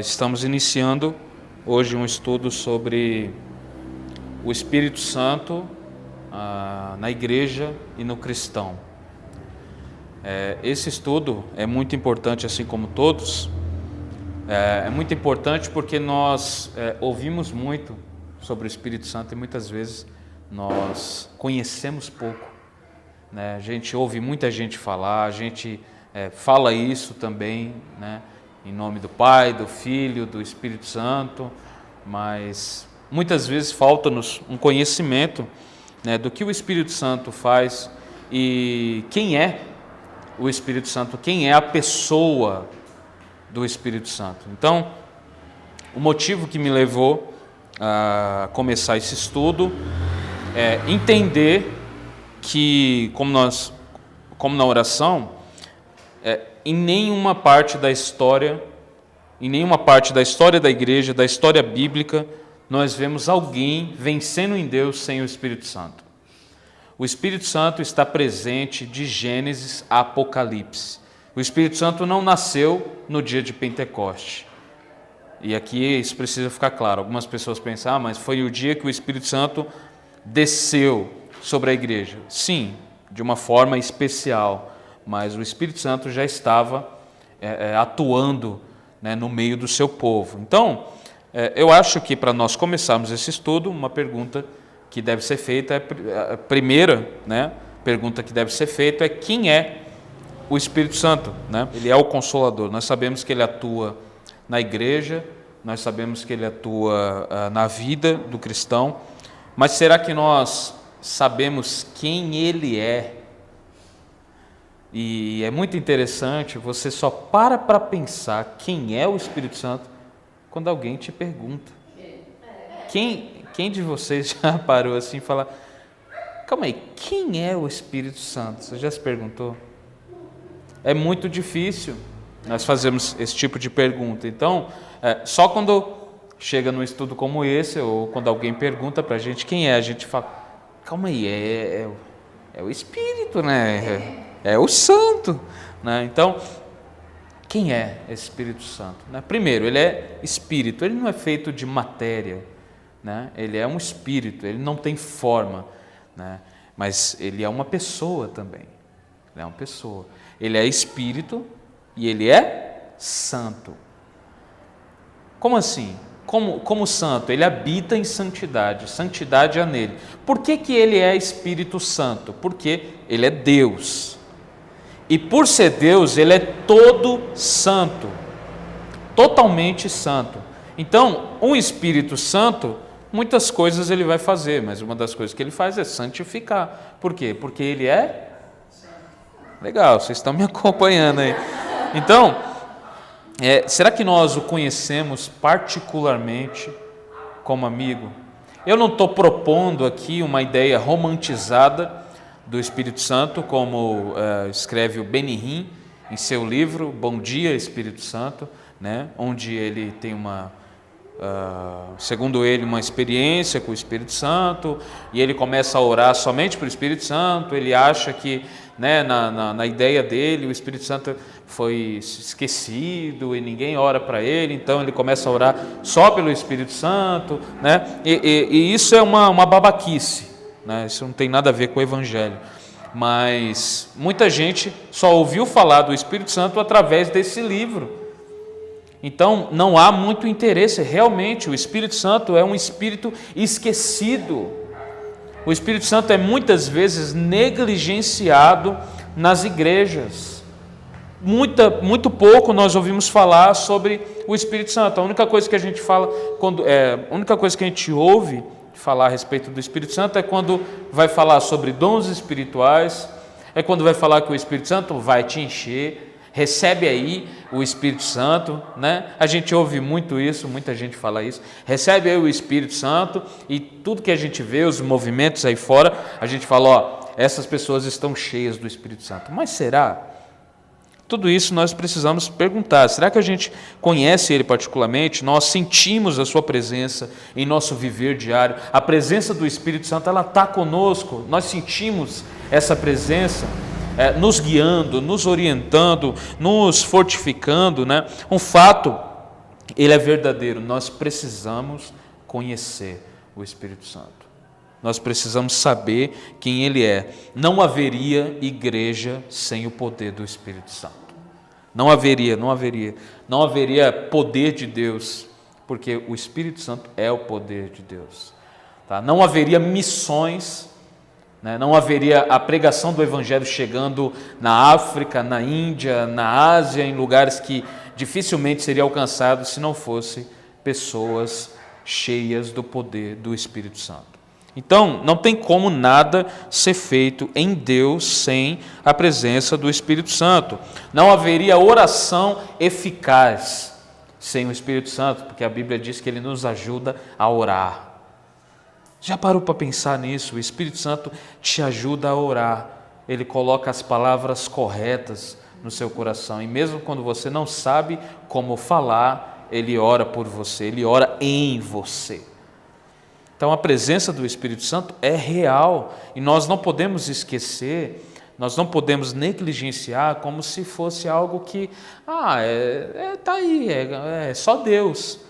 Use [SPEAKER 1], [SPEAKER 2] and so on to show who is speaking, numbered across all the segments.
[SPEAKER 1] Estamos iniciando hoje um estudo sobre o Espírito Santo na igreja e no cristão. Esse estudo é muito importante, assim como todos. É muito importante porque nós ouvimos muito sobre o Espírito Santo e muitas vezes nós conhecemos pouco, né? A gente ouve muita gente falar, a gente fala isso também, né? Em nome do Pai, do Filho, do Espírito Santo, mas muitas vezes falta-nos um conhecimento, né, do que o Espírito Santo faz e quem é o Espírito Santo, quem é a pessoa do Espírito Santo. Então, o motivo que me levou a começar esse estudo é entender que, como na oração, em nenhuma parte da história da igreja, da história bíblica, nós vemos alguém vencendo em Deus sem o Espírito Santo. O Espírito Santo está presente de Gênesis a Apocalipse. O Espírito Santo não nasceu no dia de Pentecoste. E aqui isso precisa ficar claro. Algumas pessoas pensam, mas foi o dia que o Espírito Santo desceu sobre a igreja. Sim, de uma forma especial. Mas o Espírito Santo já estava atuando, né, no meio do seu povo. Então, eu acho que para nós começarmos esse estudo, uma pergunta que deve ser feita, a primeira, né, pergunta que deve ser feita é quem é o Espírito Santo, né? Ele é o Consolador. Nós sabemos que ele atua na igreja, nós sabemos que ele atua na vida do cristão, mas será que nós sabemos quem ele é? E é muito interessante, você só para pensar quem é o Espírito Santo quando alguém te pergunta. Quem de vocês já parou assim e fala, calma aí, quem é o Espírito Santo? Você já se perguntou? É muito difícil nós fazermos esse tipo de pergunta. Então, só quando chega num estudo como esse, ou quando alguém pergunta para a gente quem é, a gente fala, calma aí, é o Espírito, né? É o Santo, né? Então, quem é esse Espírito Santo, né? Primeiro, ele é Espírito, ele não é feito de matéria, né? Ele é um Espírito, ele não tem forma, né? Mas ele é uma pessoa também, ele é uma pessoa. Ele é Espírito e ele é Santo. Como assim? Como Santo? Ele habita em santidade, santidade há nele. Por que ele é Espírito Santo? Porque ele é Deus. E por ser Deus, ele é todo santo, totalmente santo. Então, um Espírito Santo, muitas coisas ele vai fazer, mas uma das coisas que ele faz é santificar. Por quê? Porque ele é... Legal, vocês estão me acompanhando aí. Então, será que nós o conhecemos particularmente como amigo? Eu não estou propondo aqui uma ideia romantizada do Espírito Santo, como escreve o Benihim em seu livro Bom Dia Espírito Santo, né? Onde ele tem segundo ele, uma experiência com o Espírito Santo, e ele começa a orar somente para o Espírito Santo. Ele acha que, né, na ideia dele, o Espírito Santo foi esquecido e ninguém ora para ele, então ele começa a orar só pelo Espírito Santo, né? E isso é uma babaquice, né? Isso não tem nada a ver com o Evangelho, mas muita gente só ouviu falar do Espírito Santo através desse livro. Então não há muito interesse. Realmente o Espírito Santo é um Espírito esquecido. O Espírito Santo é muitas vezes negligenciado nas igrejas. Muito pouco nós ouvimos falar sobre o Espírito Santo. A única coisa que a gente fala, a única coisa que a gente ouve falar a respeito do Espírito Santo é quando vai falar sobre dons espirituais, é quando vai falar que o Espírito Santo vai te encher, recebe aí o Espírito Santo, né? A gente ouve muito isso, muita gente fala isso, recebe aí o Espírito Santo, e tudo que a gente vê, os movimentos aí fora, a gente fala, essas pessoas estão cheias do Espírito Santo. Mas será? Tudo isso nós precisamos perguntar. Será que a gente conhece Ele particularmente? Nós sentimos a Sua presença em nosso viver diário? A presença do Espírito Santo, ela está conosco. Nós sentimos essa presença nos guiando, nos orientando, nos fortificando, né? Um fato Ele é verdadeiro. Nós precisamos conhecer o Espírito Santo. Nós precisamos saber quem Ele é. Não haveria igreja sem o poder do Espírito Santo. Não haveria poder de Deus, porque o Espírito Santo é o poder de Deus. Tá? Não haveria missões, né? Não haveria a pregação do Evangelho chegando na África, na Índia, na Ásia, em lugares que dificilmente seria alcançado se não fosse pessoas cheias do poder do Espírito Santo. Então, não tem como nada ser feito em Deus sem a presença do Espírito Santo. Não haveria oração eficaz sem o Espírito Santo, porque a Bíblia diz que Ele nos ajuda a orar. Já parou para pensar nisso? O Espírito Santo te ajuda a orar. Ele coloca as palavras corretas no seu coração. E mesmo quando você não sabe como falar, Ele ora por você, Ele ora em você. Então a presença do Espírito Santo é real e nós não podemos esquecer, nós não podemos negligenciar como se fosse algo que, tá aí, é só Deus,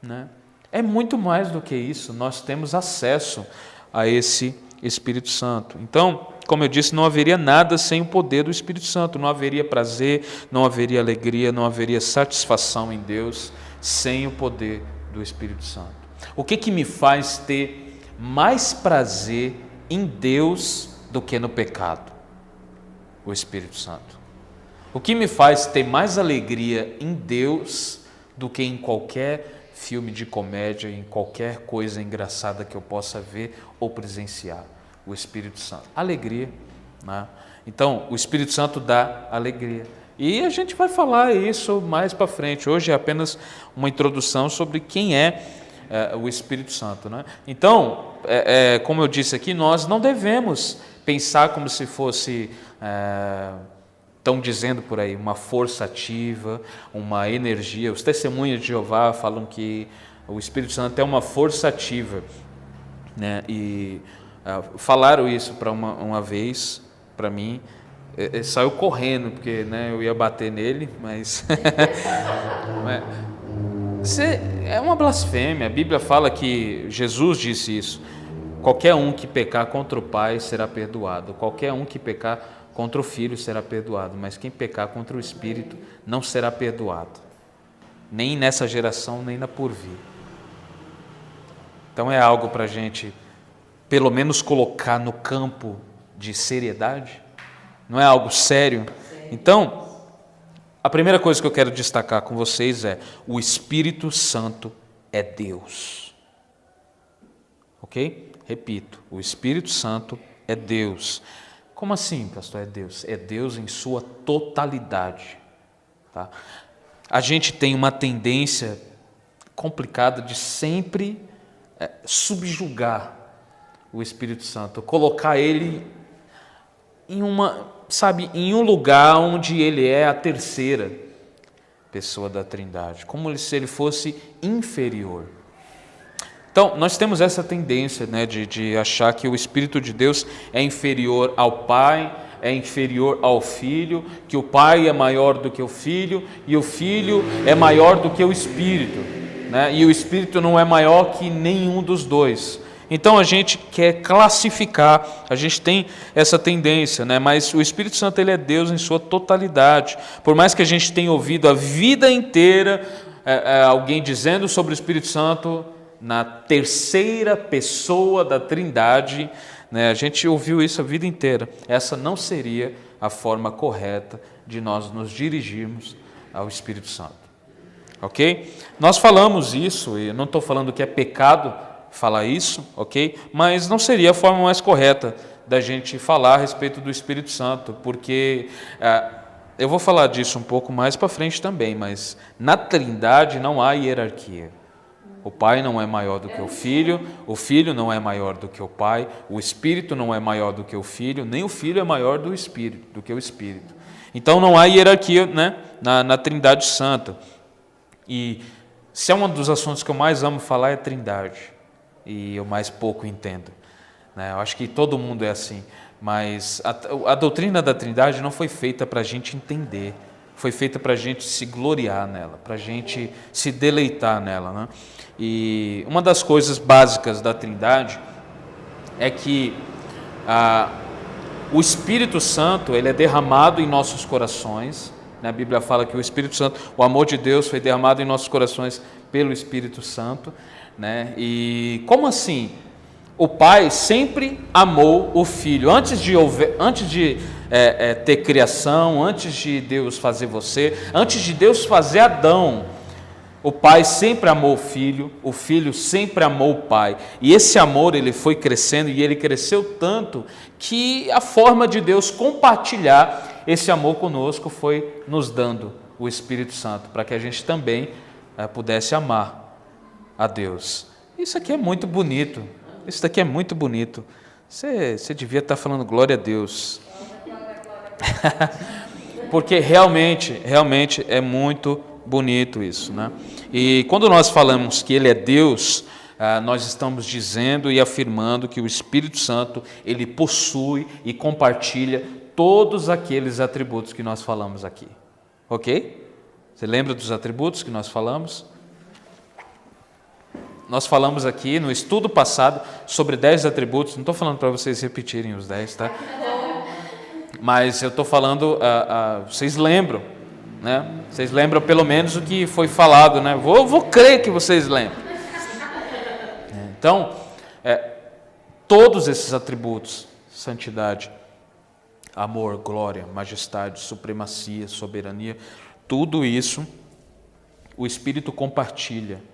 [SPEAKER 1] né? É muito mais do que isso, nós temos acesso a esse Espírito Santo. Então, como eu disse, não haveria nada sem o poder do Espírito Santo, não haveria prazer, não haveria alegria, não haveria satisfação em Deus sem o poder do Espírito Santo. O que me faz ter mais prazer em Deus do que no pecado? O Espírito Santo. O que me faz ter mais alegria em Deus do que em qualquer filme de comédia, em qualquer coisa engraçada que eu possa ver ou presenciar? O Espírito Santo. Alegria, né? Então, o Espírito Santo dá alegria. E a gente vai falar isso mais para frente. Hoje é apenas uma introdução sobre quem é o Espírito Santo, né? Então, como eu disse aqui, nós não devemos pensar como se fosse, estão dizendo por aí, uma força ativa, uma energia. Os testemunhos de Jeová falam que o Espírito Santo é uma força ativa, né? E falaram isso para uma vez para mim. Ele saiu correndo porque, né, eu ia bater nele, mas é uma blasfêmia. A Bíblia fala que Jesus disse isso: qualquer um que pecar contra o Pai será perdoado, qualquer um que pecar contra o Filho será perdoado, mas quem pecar contra o Espírito não será perdoado, nem nessa geração, nem na porvir. Então é algo para a gente pelo menos colocar no campo de seriedade. Não é algo sério? Então, a primeira coisa que eu quero destacar com vocês é: o Espírito Santo é Deus. Ok? Repito, o Espírito Santo é Deus. Como assim, pastor, é Deus? É Deus em sua totalidade. Tá? A gente tem uma tendência complicada de sempre subjugar o Espírito Santo, colocar ele em um lugar onde ele é a terceira pessoa da Trindade, como se ele fosse inferior. Então, nós temos essa tendência, né, de achar que o Espírito de Deus é inferior ao Pai, é inferior ao Filho, que o Pai é maior do que o Filho e o Filho é maior do que o Espírito, né? E o Espírito não é maior que nenhum dos dois. Então a gente quer classificar, a gente tem essa tendência, né? Mas o Espírito Santo, ele é Deus em sua totalidade. Por mais que a gente tenha ouvido a vida inteira alguém dizendo sobre o Espírito Santo na terceira pessoa da Trindade, né? A gente ouviu isso a vida inteira. Essa não seria a forma correta de nós nos dirigirmos ao Espírito Santo. Ok? Nós falamos isso, e eu não estou falando que é pecado falar isso, ok? Mas não seria a forma mais correta da gente falar a respeito do Espírito Santo, porque eu vou falar disso um pouco mais para frente também, mas na Trindade não há hierarquia. O Pai não é maior do que o Filho não é maior do que o Pai, o Espírito não é maior do que o Filho, nem o Filho é maior do que o Espírito. Então não há hierarquia, né, na Trindade Santa. E se é um dos assuntos que eu mais amo falar é Trindade, e eu mais pouco entendo, né? Eu acho que todo mundo é assim, mas a doutrina da Trindade não foi feita para a gente entender, foi feita para a gente se gloriar nela, para a gente se deleitar nela, né? E uma das coisas básicas da Trindade é que o Espírito Santo, ele é derramado em nossos corações, né? A Bíblia fala que o Espírito Santo, o amor de Deus foi derramado em nossos corações pelo Espírito Santo, né? E como assim? O Pai sempre amou o Filho. Antes de ter criação, antes de Deus fazer você, antes de Deus fazer Adão, o Pai sempre amou o Filho sempre amou o Pai. E esse amor, ele foi crescendo, e ele cresceu tanto que a forma de Deus compartilhar esse amor conosco foi nos dando o Espírito Santo, para que a gente também pudesse amar a Deus. Isso aqui é muito bonito. Isso daqui é muito bonito. Você devia estar falando glória a Deus. Porque realmente é muito bonito isso, né? E quando nós falamos que Ele é Deus, nós estamos dizendo e afirmando que o Espírito Santo, ele possui e compartilha todos aqueles atributos que nós falamos aqui. Ok? Você lembra dos atributos que nós falamos? Nós falamos aqui no estudo passado sobre 10 atributos. Não estou falando para vocês repetirem os 10, tá? Mas eu estou falando, vocês lembram, né? Vocês lembram pelo menos o que foi falado, né? Vou crer que vocês lembram. Então, todos esses atributos, santidade, amor, glória, majestade, supremacia, soberania, tudo isso o Espírito compartilha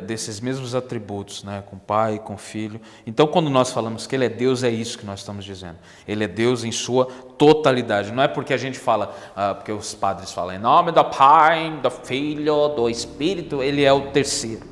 [SPEAKER 1] desses mesmos atributos, né, com o Pai, com o Filho. Então, quando nós falamos que Ele é Deus, é isso que nós estamos dizendo. Ele é Deus em sua totalidade. Não é porque a gente fala, porque os padres falam, em nome do Pai, do Filho, do Espírito, Ele é o terceiro,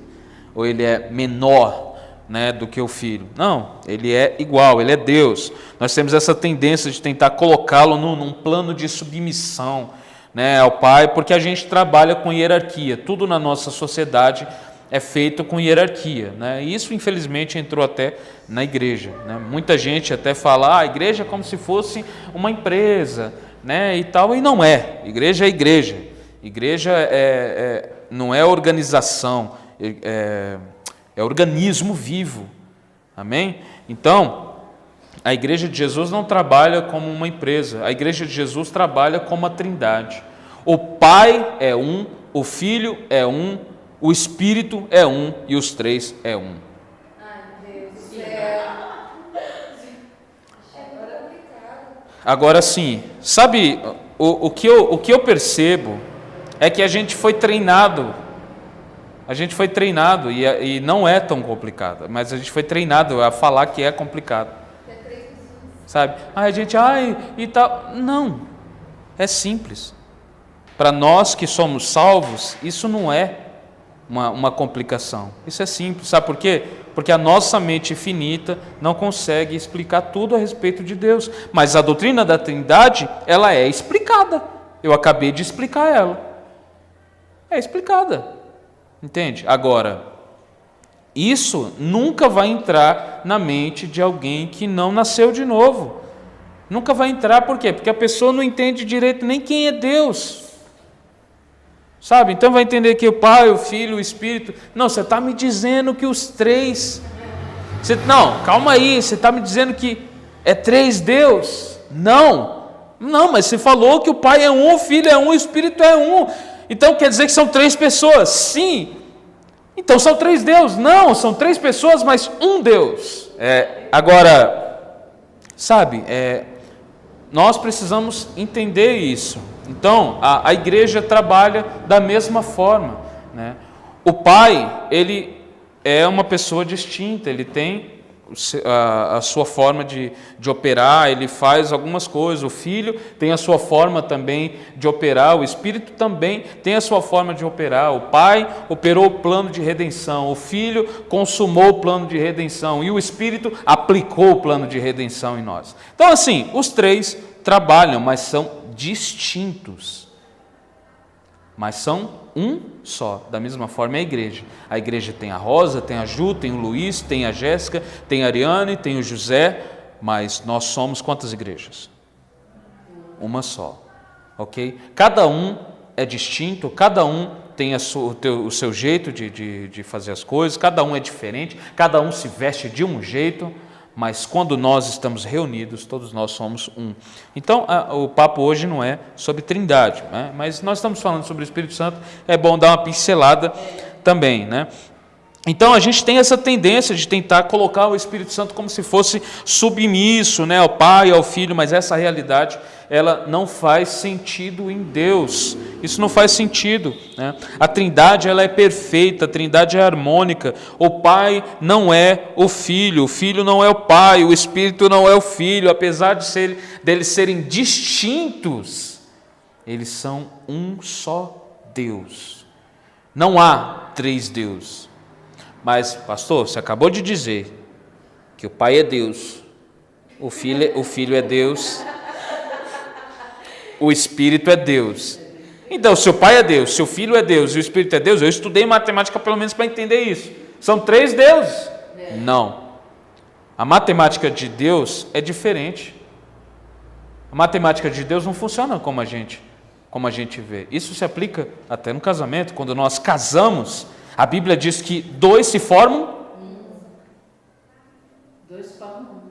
[SPEAKER 1] ou Ele é menor, né, do que o Filho. Não, Ele é igual, Ele é Deus. Nós temos essa tendência de tentar colocá-lo num plano de submissão, né, ao Pai, porque a gente trabalha com hierarquia. Tudo na nossa sociedade é feito com hierarquia, né? E isso, infelizmente, entrou até na igreja, né? Muita gente até fala, a igreja é como se fosse uma empresa, né? E tal, e não é. Igreja é igreja. Igreja não é organização, é organismo vivo. Amém? Então, a igreja de Jesus não trabalha como uma empresa. A igreja de Jesus trabalha como a Trindade. O Pai é um, o Filho é um, o Espírito é um e os três é um.
[SPEAKER 2] Ai, Deus do céu.
[SPEAKER 1] Agora sim, sabe, o que eu percebo é que a gente foi treinado. A gente foi treinado, e não é tão complicado, mas a gente foi treinado a falar que é complicado. Sabe? A gente, e tal. Não, é simples. Para nós que somos salvos, isso não é uma complicação. Isso é simples. Sabe por quê? Porque a nossa mente finita não consegue explicar tudo a respeito de Deus. Mas a doutrina da Trindade, ela é explicada. Eu acabei de explicar ela. É explicada. Entende? Agora, isso nunca vai entrar na mente de alguém que não nasceu de novo. Nunca vai entrar, por quê? Porque a pessoa não entende direito nem quem é Deus. Sabe? Então vai entender que o Pai, o Filho, o Espírito... Não, você está me dizendo que os três... Não, calma aí, você está me dizendo que é três Deus? Não, mas você falou que o Pai é um, o Filho é um, o Espírito é um. Então quer dizer que são três pessoas? Sim. Então são três deuses? Não, são três pessoas, mas um Deus. Agora, sabe, nós precisamos entender isso. Então, a igreja trabalha da mesma forma, né? O Pai, ele é uma pessoa distinta, ele tem a sua forma de operar, ele faz algumas coisas. O Filho tem a sua forma também de operar, o Espírito também tem a sua forma de operar. O Pai operou o plano de redenção, o Filho consumou o plano de redenção e o Espírito aplicou o plano de redenção em nós. Então, assim, os três trabalham, mas são distintos, mas são um só. Da mesma forma é a igreja. A igreja tem a Rosa, tem a Ju, tem o Luiz, tem a Jéssica, tem a Ariane, tem o José, mas nós somos quantas igrejas? Uma só. ok? Cada um é distinto, cada um tem o seu jeito de fazer as coisas, cada um é diferente, cada um se veste de um jeito, mas quando nós estamos reunidos, todos nós somos um. Então, o papo hoje não é sobre Trindade, né? Mas nós estamos falando sobre o Espírito Santo, é bom dar uma pincelada também, né? Então, a gente tem essa tendência de tentar colocar o Espírito Santo como se fosse submisso, né, ao Pai, ao Filho, mas essa realidade, ela não faz sentido em Deus. Isso não faz sentido, né? A Trindade, ela é perfeita, a Trindade é harmônica. O Pai não é o Filho não é o Pai, o Espírito não é o Filho. Apesar deles serem distintos, eles são um só Deus. Não há três deuses. Mas, pastor, você acabou de dizer que o Pai é Deus, o Filho é Deus, o Espírito é Deus. Então, se o Pai é Deus, se o Filho é Deus e o Espírito é Deus, eu estudei matemática pelo menos para entender isso. São três deuses? Não. A matemática de Deus é diferente. A matemática de Deus não funciona como a gente vê. Isso se aplica até no casamento. Quando nós casamos, a Bíblia diz que dois se formam.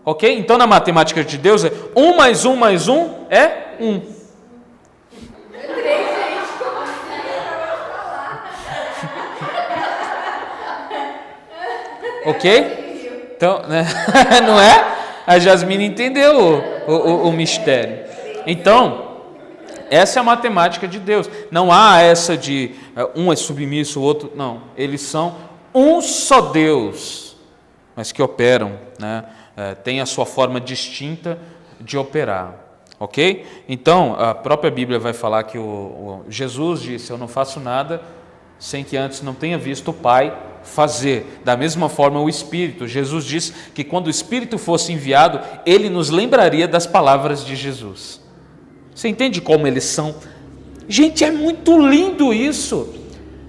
[SPEAKER 1] Ok? Então, na matemática de Deus, 1 mais 1 mais 1 é 1. Ok? Então, né? Não é? A Jasmine entendeu o mistério. Então, essa é a matemática de Deus. Não há essa de um é submisso, o outro... Não, eles são um só Deus, mas que operam, né? Tem a sua forma distinta de operar. Ok? Então, a própria Bíblia vai falar que Jesus disse, eu não faço nada sem que antes não tenha visto o Pai fazer. Da mesma forma o Espírito. Jesus disse que quando o Espírito fosse enviado, ele nos lembraria das palavras de Jesus. Você entende como eles são? Gente, é muito lindo isso.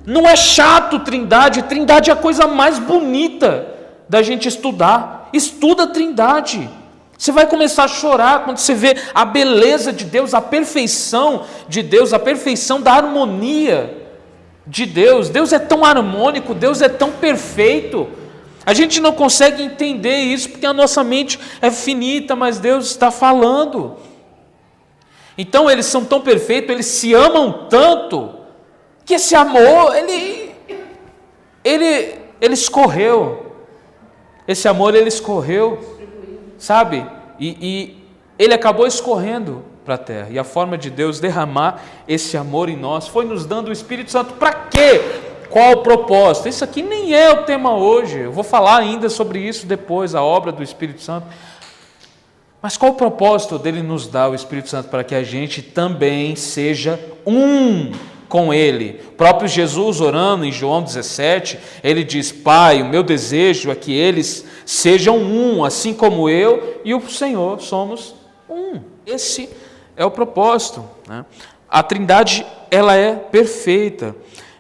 [SPEAKER 1] Não é chato Trindade. Trindade é a coisa mais bonita da gente estudar. Estuda a Trindade. Você vai começar a chorar quando você vê a beleza de Deus, a perfeição de Deus, a perfeição da harmonia de Deus. Deus é tão harmônico, Deus é tão perfeito. A gente não consegue entender isso porque a nossa mente é finita, mas Deus está falando. Então eles são tão perfeitos, eles se amam tanto, que esse amor, ele escorreu. Esse amor, ele escorreu, sabe? E ele acabou escorrendo para a terra. E a forma de Deus derramar esse amor em nós foi nos dando o Espírito Santo. Para quê? Qual o propósito? Isso aqui nem é o tema hoje. Eu vou falar ainda sobre isso depois, a obra do Espírito Santo. Mas qual o propósito dele nos dar o Espírito Santo? Para que a gente também seja um com Ele. O próprio Jesus, orando em João 17, ele diz, Pai, o meu desejo é que eles sejam um, assim como eu e o Senhor somos um. Esse é o propósito, né? A Trindade, ela é perfeita.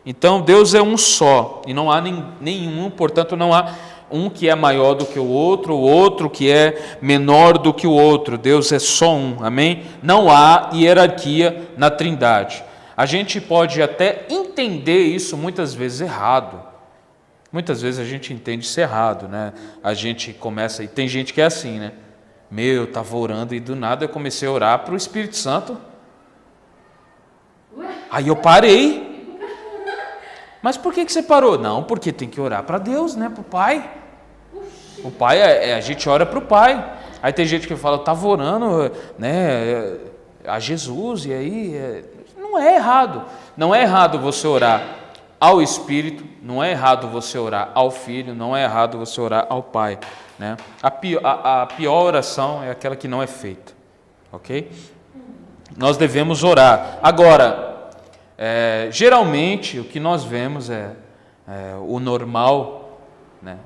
[SPEAKER 1] Então, Deus é um só, e não há nenhum, portanto, não há um que é maior do que o outro que é menor do que o outro. Deus é só um, amém? Não há hierarquia na Trindade. A gente pode até entender isso muitas vezes errado. Muitas vezes a gente entende isso errado, né? A gente começa, e tem gente que é assim, né? Eu estava orando e do nada eu comecei a orar para o Espírito Santo. Aí eu parei. Mas por que você parou? Não, porque tem que orar para Deus, né? Para o Pai. O Pai, a gente ora para o Pai. Aí tem gente que fala, eu estava orando, né, a Jesus, e aí... Não é errado. Não é errado você orar ao Espírito, não é errado você orar ao Filho, não é errado você orar ao Pai, né? A pior oração é aquela que não é feita, ok? Nós devemos orar. Agora, geralmente o que nós vemos é o normal, né?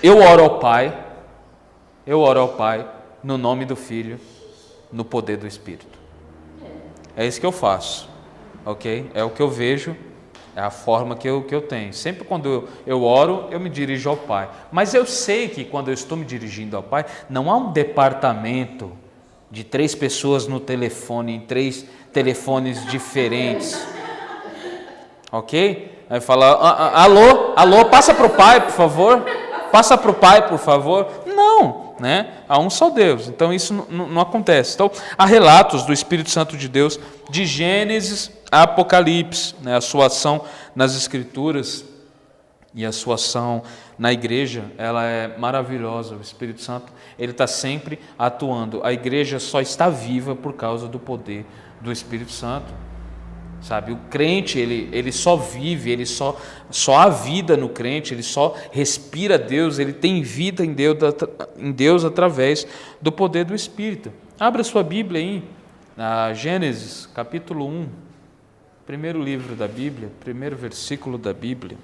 [SPEAKER 1] Eu oro ao Pai no nome do Filho, no poder do Espírito. É isso que eu faço, ok? É o que eu vejo, é a forma que eu tenho. Sempre quando eu oro, eu me dirijo ao Pai. Mas eu sei que quando eu estou me dirigindo ao Pai, não há um departamento de 3 pessoas no telefone, em 3 telefones diferentes. Ok? Aí fala, alô, passa para o pai, por favor. Passa para o pai, por favor. Não, né? Há um só Deus. Então isso não acontece. Então há relatos do Espírito Santo de Deus de Gênesis a Apocalipse, né? A sua ação nas Escrituras e a sua ação na igreja, ela é maravilhosa. O Espírito Santo, ele está sempre atuando. A igreja só está viva por causa do poder do Espírito Santo. Sabe, o crente, ele só vive, ele só há vida no crente, ele só respira Deus, ele tem vida em Deus através do poder do Espírito. Abra sua Bíblia aí, na Gênesis, capítulo 1, primeiro livro da Bíblia, primeiro versículo da Bíblia.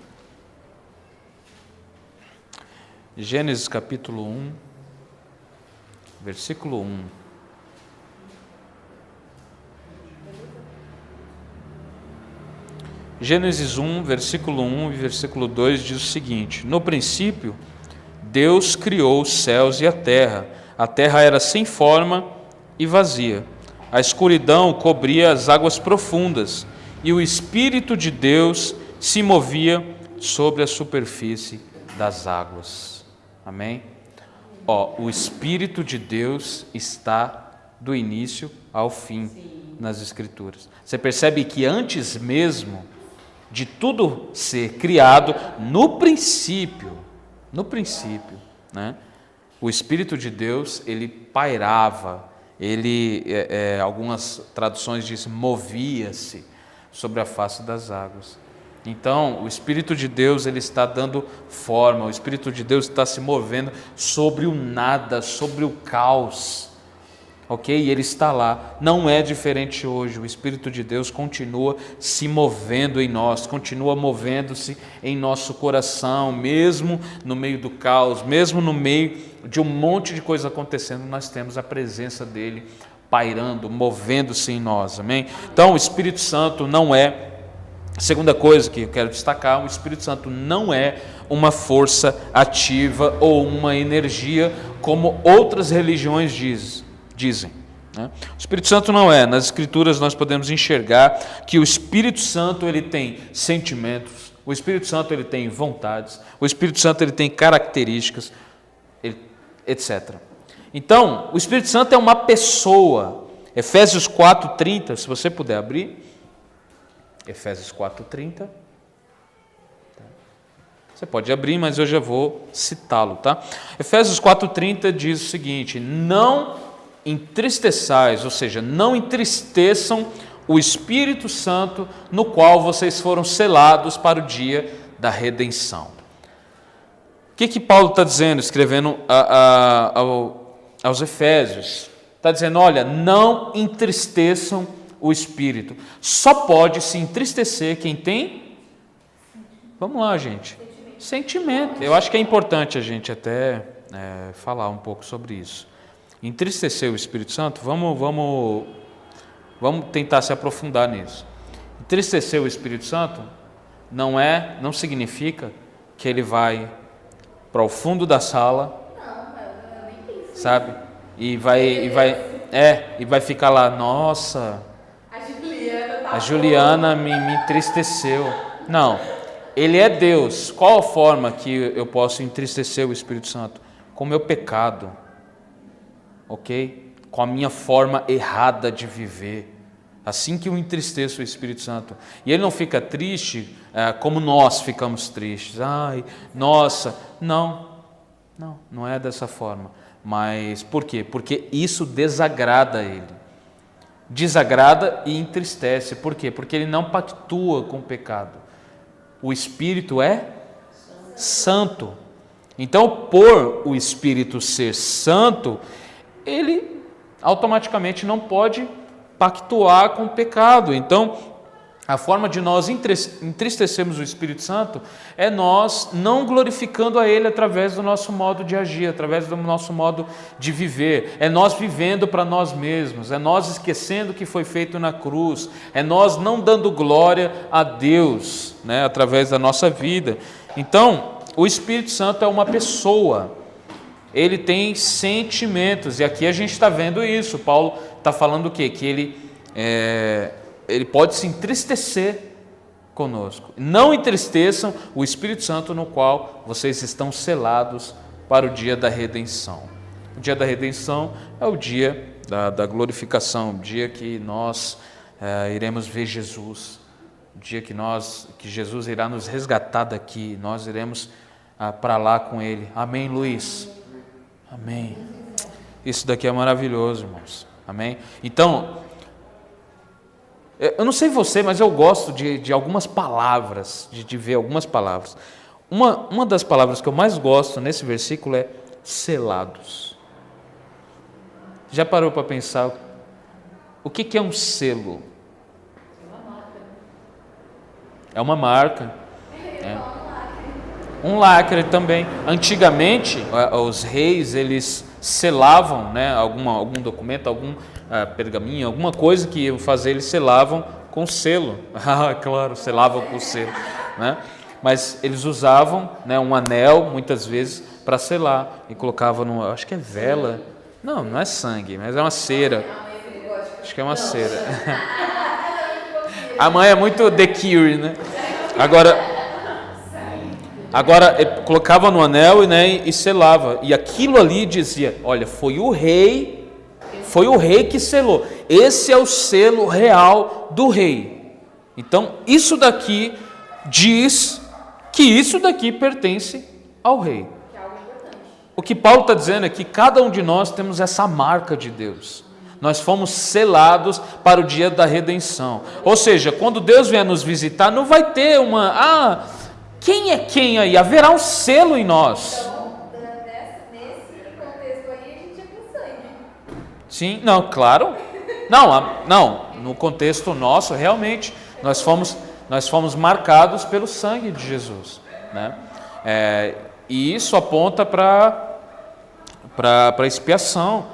[SPEAKER 1] Gênesis, capítulo 1, versículo 1. Gênesis 1, versículo 1 e versículo 2 diz o seguinte: no princípio, Deus criou os céus e a terra era sem forma e vazia, a escuridão cobria as águas profundas, e o Espírito de Deus se movia sobre a superfície das águas. Amém? O Espírito de Deus está do início ao fim nas Escrituras. Você percebe que antes mesmo de tudo ser criado, no princípio, né? O Espírito de Deus, ele pairava, algumas traduções dizem, movia-se sobre a face das águas. Então, o Espírito de Deus, ele está dando forma, o Espírito de Deus está se movendo sobre o nada, sobre o caos. Ok? E ele está lá. Não é diferente hoje. O Espírito de Deus continua se movendo em nós, continua movendo-se em nosso coração, mesmo no meio do caos, mesmo no meio de um monte de coisa acontecendo, nós temos a presença dele pairando, movendo-se em nós. Amém? Então, o Espírito Santo não é, segunda coisa que eu quero destacar, o Espírito Santo não é uma força ativa ou uma energia como outras religiões dizem, né? O Espírito Santo não é. Nas Escrituras nós podemos enxergar que o Espírito Santo, ele tem sentimentos, o Espírito Santo, ele tem vontades, o Espírito Santo, ele tem características, etc. Então, o Espírito Santo é uma pessoa. Efésios 4:30, se você puder abrir, Efésios 4:30. Você pode abrir, mas eu já vou citá-lo, tá? Efésios 4:30 diz o seguinte: não entristeçais, ou seja, não entristeçam o Espírito Santo, no qual vocês foram selados para o dia da redenção. O que Paulo está dizendo, escrevendo aos Efésios? Está dizendo, olha, não entristeçam o Espírito. Só pode se entristecer quem tem? Vamos lá, gente. Sentimento. Eu acho que é importante a gente até falar um pouco sobre isso. Entristecer o Espírito Santo, vamos tentar se aprofundar nisso. Entristecer o Espírito Santo não significa que ele vai para o fundo da sala, sabe? E vai ficar lá, nossa, a Juliana me entristeceu. Não, ele é Deus. Qual a forma que eu posso entristecer o Espírito Santo? Com o meu pecado. Ok? Com a minha forma errada de viver. Assim que eu entristeço o Espírito Santo. E ele não fica triste como nós ficamos tristes. Ai, nossa. Não é dessa forma. Mas por quê? Porque isso desagrada ele. Desagrada e entristece. Por quê? Porque ele não pactua com o pecado. O Espírito é santo. Então, por o Espírito ser santo, ele automaticamente não pode pactuar com o pecado. Então, a forma de nós entristecermos o Espírito Santo é nós não glorificando a Ele através do nosso modo de agir, através do nosso modo de viver. É nós vivendo para nós mesmos, é nós esquecendo o que foi feito na cruz, é nós não dando glória a Deus, né, através da nossa vida. Então, o Espírito Santo é uma pessoa. ele tem sentimentos, e aqui a gente está vendo isso. Paulo está falando o quê? Que ele pode se entristecer conosco. Não entristeçam o Espírito Santo, no qual vocês estão selados para o dia da redenção. O dia da redenção é o dia da glorificação, o dia que nós iremos ver Jesus, o dia que Jesus irá nos resgatar daqui, nós iremos para lá com Ele. Amém, Luiz? Amém. Isso daqui é maravilhoso, irmãos. Amém? Então, eu não sei você, mas eu gosto de algumas palavras, de ver algumas palavras. Uma das palavras que eu mais gosto nesse versículo é selados. Já parou para pensar o que é um selo? É uma marca. Um lacre também. Antigamente, os reis, eles selavam, né, algum documento, algum pergaminho, alguma coisa que iam fazer, eles selavam com selo. Ah, claro, selavam com selo, né? Mas eles usavam, né, um anel, muitas vezes, para selar. E colocavam, acho que é vela. Não é sangue, mas é uma cera. Acho que é uma cera. A mãe é muito The Cure, né? Agora colocava no anel, né, e selava. E aquilo ali dizia, olha, foi o rei que selou. Esse é o selo real do rei. Então, isso daqui diz que isso daqui pertence ao rei. O que Paulo está dizendo é que cada um de nós temos essa marca de Deus. Nós fomos selados para o dia da redenção. Ou seja, quando Deus vier nos visitar, não vai ter quem é quem aí? Haverá um selo em nós.
[SPEAKER 2] Então, nesse contexto aí, a gente é com sangue.
[SPEAKER 1] Sim, não, claro. Não, no contexto nosso, realmente, nós fomos marcados pelo sangue de Jesus, né? E isso aponta para a expiação,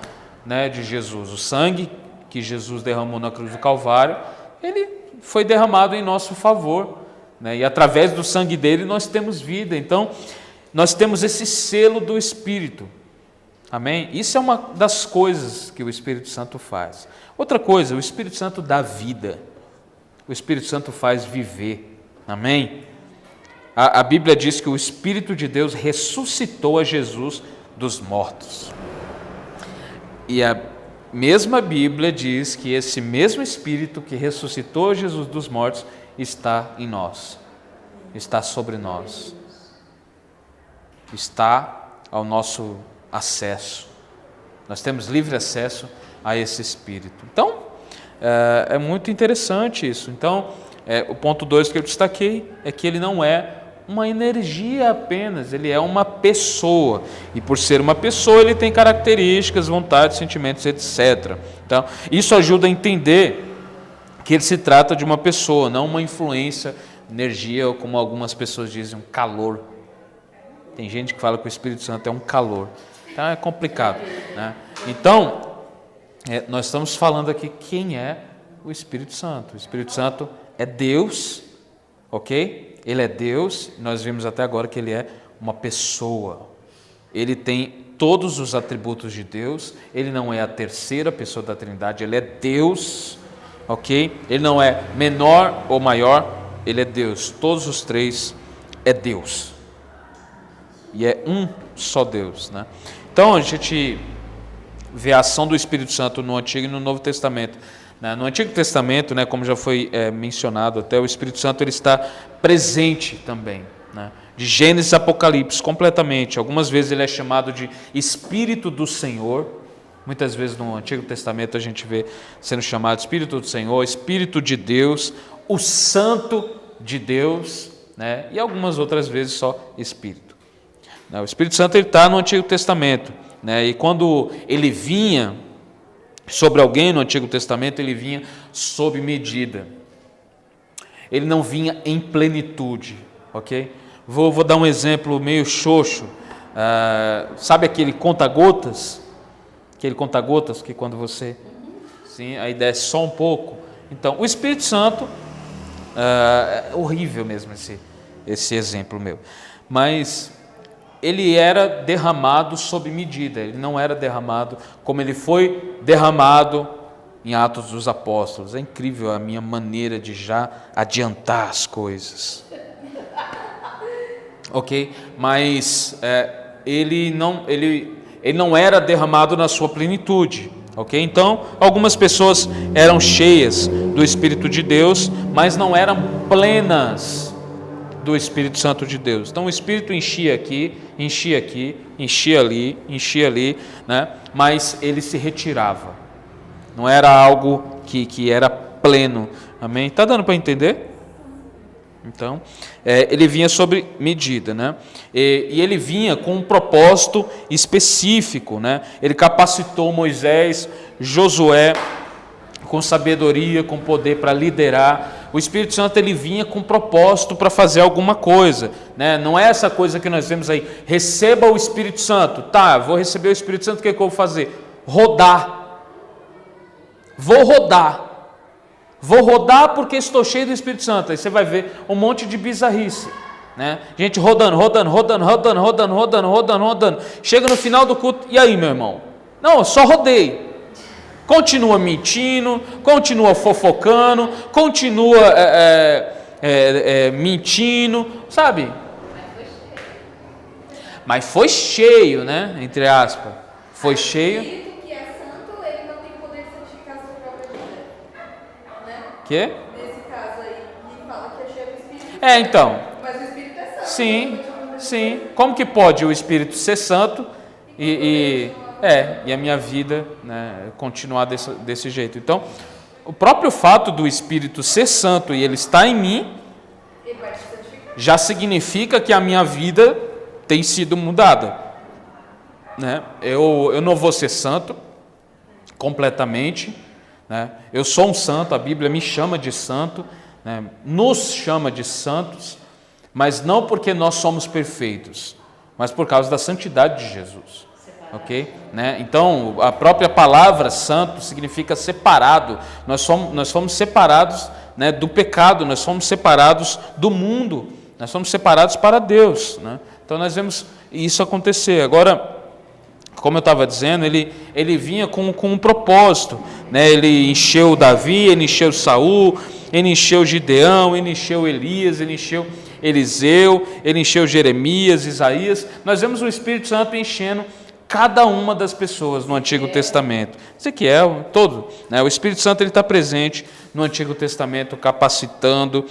[SPEAKER 1] né, de Jesus. O sangue que Jesus derramou na cruz do Calvário, ele foi derramado em nosso favor, né? E através do sangue dele nós temos vida. Então, nós temos esse selo do Espírito. Amém? Isso é uma das coisas que o Espírito Santo faz. Outra coisa, o Espírito Santo dá vida. O Espírito Santo faz viver. Amém? A Bíblia diz que o Espírito de Deus ressuscitou a Jesus dos mortos. E a mesma Bíblia diz que esse mesmo Espírito que ressuscitou Jesus dos mortos está em nós, está sobre nós, está ao nosso acesso. Nós temos livre acesso a esse Espírito. Então, é muito interessante isso. Então, o ponto 2 que eu destaquei é que ele não é uma energia apenas, ele é uma pessoa, e por ser uma pessoa ele tem características, vontades, sentimentos, etc. Então, isso ajuda a entender que ele se trata de uma pessoa, não uma influência, energia, ou como algumas pessoas dizem, um calor. Tem gente que fala que o Espírito Santo é um calor, então é complicado, né? Então, nós estamos falando aqui quem é o Espírito Santo. O Espírito Santo é Deus, ok? Ele é Deus, nós vimos até agora que ele é uma pessoa. Ele tem todos os atributos de Deus, ele não é a terceira pessoa da Trindade, ele é Deus, ok? Ele não é menor ou maior, ele é Deus. Todos os três é Deus. E é um só Deus, né? Então a gente vê a ação do Espírito Santo no Antigo e no Novo Testamento. No Antigo Testamento, né, como já foi mencionado até, o Espírito Santo ele está presente também, né? De Gênesis a Apocalipse, completamente. Algumas vezes ele é chamado de Espírito do Senhor. Muitas vezes no Antigo Testamento a gente vê sendo chamado Espírito do Senhor, Espírito de Deus, o Santo de Deus, né? E algumas outras vezes só Espírito. O Espírito Santo ele está no Antigo Testamento, né? E quando ele vinha sobre alguém no Antigo Testamento, ele vinha sob medida. Ele não vinha em plenitude, ok? Vou dar um exemplo meio xoxo. Sabe aquele conta-gotas? Aquele conta-gotas que quando você... Sim, aí desce só um pouco. Então, o Espírito Santo... é horrível mesmo esse exemplo meu. Mas ele era derramado sob medida, ele não era derramado como ele foi derramado em Atos dos Apóstolos. É incrível a minha maneira de já adiantar as coisas. Ok? Mas ele não era derramado na sua plenitude. Ok? Então, algumas pessoas eram cheias do Espírito de Deus, mas não eram plenas do Espírito Santo de Deus. Então o Espírito enchia aqui, enchia ali, né? Mas ele se retirava. Não era algo que era pleno. Amém? Está dando para entender? Então, ele vinha sob medida, né? E ele vinha com um propósito específico, né? Ele capacitou Moisés, Josué, com sabedoria, com poder para liderar. O Espírito Santo ele vinha com propósito para fazer alguma coisa, né? Não é essa coisa que nós vemos aí, receba o Espírito Santo. Tá, vou receber o Espírito Santo, o que eu vou fazer? Rodar. Vou rodar porque estou cheio do Espírito Santo. Aí você vai ver um monte de bizarrice, né? Gente rodando. Chega no final do culto, e aí, meu irmão? Não, eu só rodei. Continua mentindo, continua fofocando, continua mentindo, sabe? Mas foi cheio, né? Entre aspas. Foi cheio.
[SPEAKER 2] O Espírito que é santo, ele não tem poder de santificar a sua própria vida. Né?
[SPEAKER 1] Quê?
[SPEAKER 2] Nesse caso aí, que fala que é cheio do Espírito.
[SPEAKER 1] Então.
[SPEAKER 2] Mas o Espírito é santo.
[SPEAKER 1] Sim. Como que pode o Espírito ser santo e a minha vida, né, continuar desse jeito? Então, o próprio fato do Espírito ser santo e ele estar em mim,
[SPEAKER 2] Ele vai te santificar.
[SPEAKER 1] já significa que a minha vida tem sido mudada, né? Eu não vou ser santo completamente, né? Eu sou um santo, a Bíblia me chama de santo, né? Nos chama de santos, mas não porque nós somos perfeitos, mas por causa da santidade de Jesus. Ok? Né? Então, a própria palavra santo significa separado. Nós fomos separados, né, do pecado, nós fomos separados do mundo, nós fomos separados para Deus, né? Então, nós vemos isso acontecer. Agora, como eu estava dizendo, ele vinha com um propósito, né? Ele encheu Davi, ele encheu Saul, ele encheu Gideão, ele encheu Elias, ele encheu Eliseu, ele encheu Jeremias, Isaías. Nós vemos o Espírito Santo enchendo cada uma das pessoas no Antigo Testamento. Ezequiel, todo, né? O Espírito Santo ele está presente no Antigo Testamento, capacitando,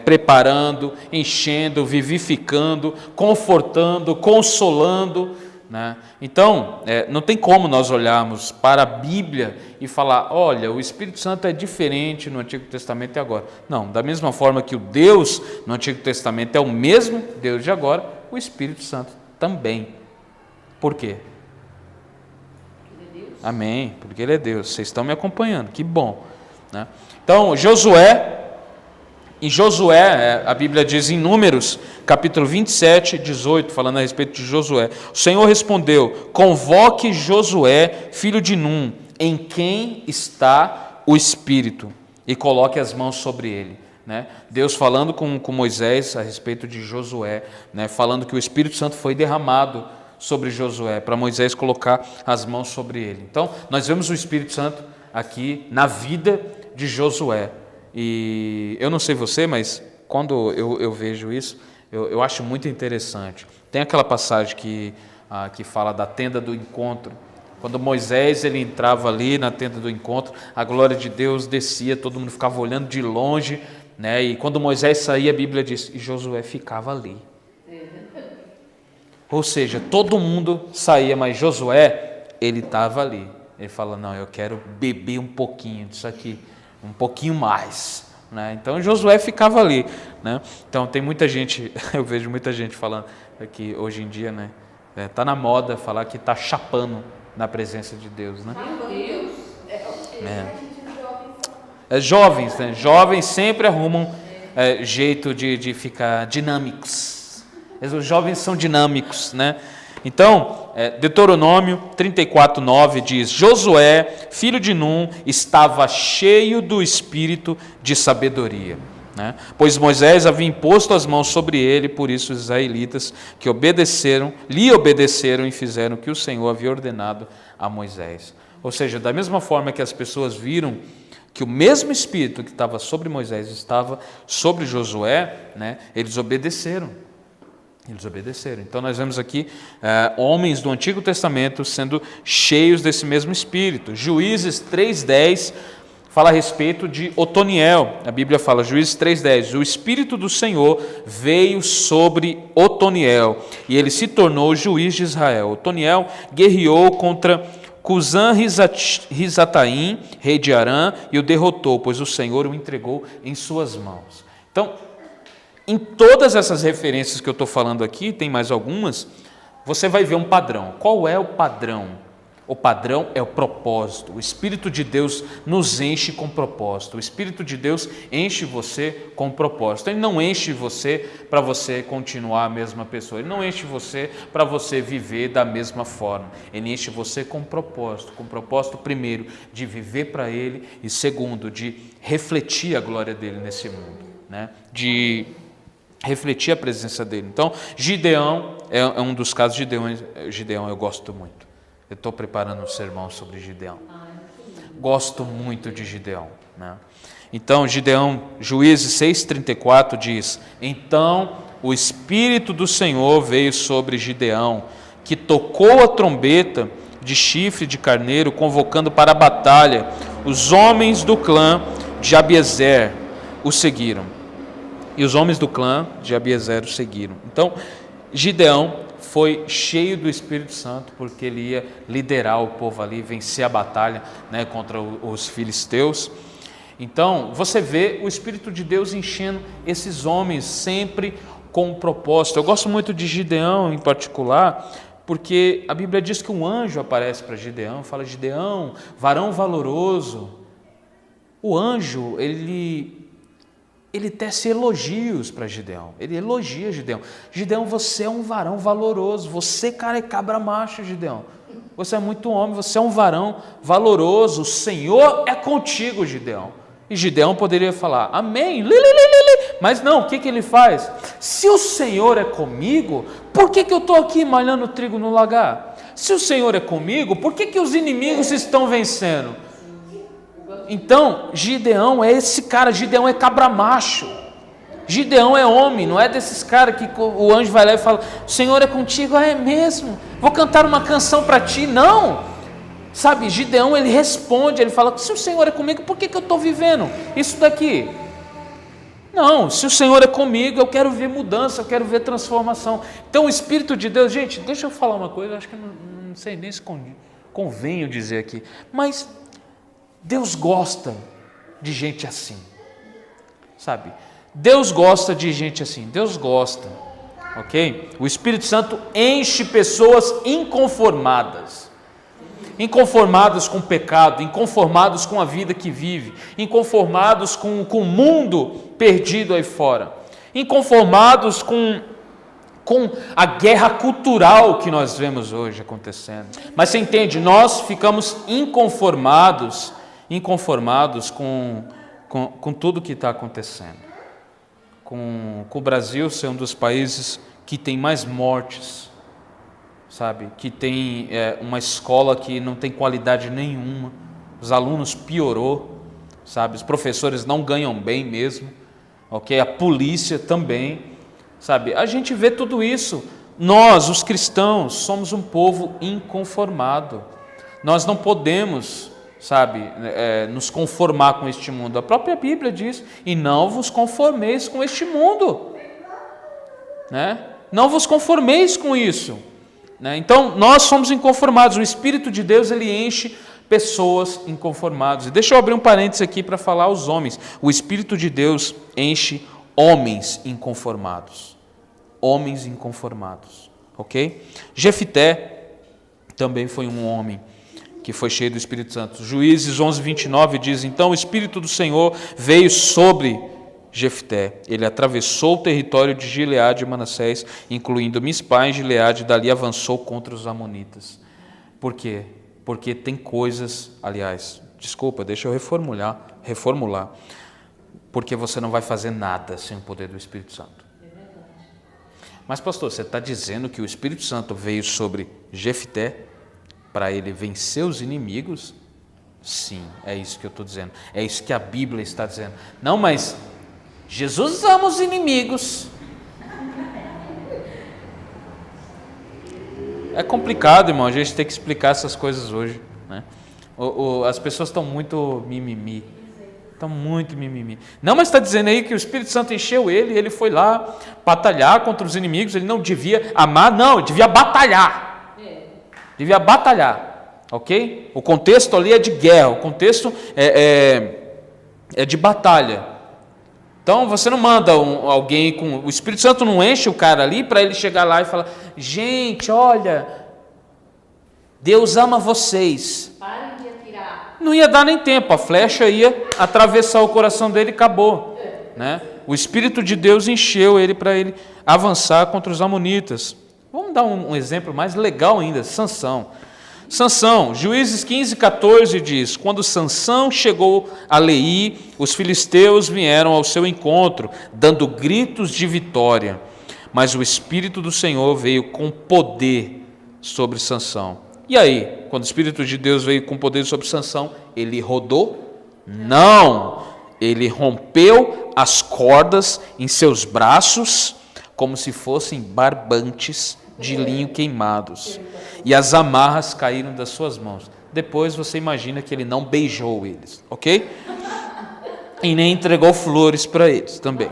[SPEAKER 1] preparando, enchendo, vivificando, confortando, consolando, né? Então, não tem como nós olharmos para a Bíblia e falar, olha, o Espírito Santo é diferente no Antigo Testamento e agora. Não, da mesma forma que o Deus no Antigo Testamento é o mesmo Deus de agora, o Espírito Santo também. Por quê? Amém, porque Ele é Deus. Vocês estão me acompanhando, que bom, né? Então, em Josué, a Bíblia diz em Números, capítulo 27, 18, falando a respeito de Josué. O Senhor respondeu, convoque Josué, filho de Num, em quem está o Espírito, e coloque as mãos sobre ele. Né? Deus falando com Moisés a respeito de Josué, né? Falando que o Espírito Santo foi derramado sobre Josué, para Moisés colocar as mãos sobre ele. Então, nós vemos o Espírito Santo aqui na vida de Josué. E eu não sei você, mas quando eu vejo isso, eu acho muito interessante. Tem aquela passagem que fala da tenda do encontro. Quando Moisés ele entrava ali na tenda do encontro, a glória de Deus descia, todo mundo ficava olhando de longe, né? E quando Moisés saía, a Bíblia diz, e Josué ficava ali. Ou seja, todo mundo saía, mas Josué, ele estava ali. Ele fala, não, eu quero beber um pouquinho disso aqui, um pouquinho mais, né? Então Josué ficava ali, né? Então tem muita gente, eu vejo muita gente falando que hoje em dia, né, tá na moda falar que está chapando na presença de Deus, né? Jovens, né? Jovens sempre arrumam jeito de ficar dinâmicos. Os jovens são dinâmicos, né? Então, Deuteronômio 34:9 diz, Josué, filho de Num, estava cheio do espírito de sabedoria. né? Pois Moisés havia imposto as mãos sobre ele, por isso os israelitas que lhe obedeceram e fizeram o que o Senhor havia ordenado a Moisés. Ou seja, da mesma forma que as pessoas viram que o mesmo Espírito que estava sobre Moisés estava sobre Josué, né, eles obedeceram. Então nós vemos aqui homens do Antigo Testamento sendo cheios desse mesmo Espírito. Juízes 3:10 fala a respeito de Otoniel. A Bíblia fala, Juízes 3:10, o Espírito do Senhor veio sobre Otoniel e ele se tornou juiz de Israel. Otoniel guerreou contra Cusã-Risataim, rei de Arã, e o derrotou, pois o Senhor o entregou em suas mãos. Então, em todas essas referências que eu estou falando aqui, tem mais algumas, você vai ver um padrão. Qual é o padrão? O padrão é o propósito. O Espírito de Deus nos enche com propósito. O Espírito de Deus enche você com propósito. Ele não enche você para você continuar a mesma pessoa. Ele não enche você para você viver da mesma forma. Ele enche você com propósito. Com propósito, primeiro, de viver para Ele e, segundo, de refletir a glória dEle nesse mundo, né? De refletir a presença dEle. Então, Gideão é um dos casos. Gideão eu gosto muito. Eu estou preparando um sermão sobre Gideão. Gosto muito de Gideão, né? Então, Gideão, Juízes 6:34 diz: Então o Espírito do Senhor veio sobre Gideão, que tocou a trombeta de chifre de carneiro, convocando para a batalha. Os homens do clã de Abiezer o seguiram. E os homens do clã de Abiezer o seguiram. Então, Gideão foi cheio do Espírito Santo, porque ele ia liderar o povo ali, vencer a batalha, né, contra os filisteus. Então, você vê o Espírito de Deus enchendo esses homens sempre com um propósito. Eu gosto muito de Gideão em particular, porque a Bíblia diz que um anjo aparece para Gideão, fala: Gideão, varão valoroso. O anjo, ele tece elogios para Gideão. Ele elogia Gideão. Gideão, você é um varão valoroso. Você, cara, é cabra macho, Gideão. Você é muito homem, você é um varão valoroso. O Senhor é contigo, Gideão. E Gideão poderia falar, amém, mas não, o que ele faz? Se o Senhor é comigo, por que eu estou aqui malhando trigo no lagar? Se o Senhor é comigo, por que os inimigos estão vencendo? Então, Gideão é esse cara, Gideão é cabra macho, Gideão é homem, não é desses caras que o anjo vai lá e fala, o Senhor é contigo, é mesmo, vou cantar uma canção para ti, não, sabe, Gideão ele responde, ele fala, se o Senhor é comigo, por que eu estou vivendo isso daqui? Não, se o Senhor é comigo, eu quero ver mudança, eu quero ver transformação. Então o Espírito de Deus, gente, deixa eu falar uma coisa, acho que não sei nem se convém eu dizer aqui, mas Deus gosta de gente assim, sabe? Deus gosta de gente assim, Deus gosta, ok? O Espírito Santo enche pessoas inconformadas com o pecado, inconformados com a vida que vive, inconformados com o mundo perdido aí fora, inconformados com a guerra cultural que nós vemos hoje acontecendo. Mas você entende, nós ficamos inconformados com tudo que está acontecendo, com o Brasil ser um dos países que tem mais mortes, sabe, que tem uma escola que não tem qualidade nenhuma, os alunos piorou, sabe, os professores não ganham bem mesmo, ok, a polícia também, sabe, a gente vê tudo isso. Nós, os cristãos, somos um povo inconformado, nós não podemos, sabe, nos conformar com este mundo. A própria Bíblia diz, e não vos conformeis com este mundo, né? Não vos conformeis com isso, né? Então, nós somos inconformados, o Espírito de Deus, ele enche pessoas inconformadas. E deixa eu abrir um parênteses aqui para falar aos homens, o Espírito de Deus enche homens inconformados, ok? Jefté também foi um homem que foi cheio do Espírito Santo. Juízes 11:29 diz, então o Espírito do Senhor veio sobre Jefté. Ele atravessou o território de Gileade e Manassés, incluindo Mispá e Gileade, e dali avançou contra os amonitas. Por quê? Porque tem coisas, deixa eu reformular. porque você não vai fazer nada sem o poder do Espírito Santo. Mas pastor, você está dizendo que o Espírito Santo veio sobre Jefté para ele vencer os inimigos? Sim, é isso que eu estou dizendo. É isso que a Bíblia está dizendo. Não, mas Jesus ama os inimigos. É complicado, irmão, a gente tem que explicar essas coisas hoje, né? As pessoas estão muito mimimi. Estão muito mimimi. Não, mas está dizendo aí que o Espírito Santo encheu ele e ele foi lá batalhar contra os inimigos. Ele não devia amar, não, ele devia batalhar. Devia batalhar, ok? O contexto ali é de guerra, o contexto é de batalha. Então você não manda alguém com... O Espírito Santo não enche o cara ali para ele chegar lá e falar: gente, olha, Deus ama vocês.
[SPEAKER 2] Parem de atirar.
[SPEAKER 1] Não ia dar nem tempo, a flecha ia atravessar o coração dele e acabou, né? O Espírito de Deus encheu ele para ele avançar contra os amonitas. Vamos dar um exemplo mais legal ainda, Sansão. Sansão, Juízes 15:14 diz: quando Sansão chegou a Leí, os filisteus vieram ao seu encontro, dando gritos de vitória. Mas o Espírito do Senhor veio com poder sobre Sansão. E aí, quando o Espírito de Deus veio com poder sobre Sansão, ele rodou? Não! Ele rompeu as cordas em seus braços, como se fossem barbantes de linho queimados, e as amarras caíram das suas mãos. Depois você imagina que ele não beijou eles, ok? E nem entregou flores para eles também.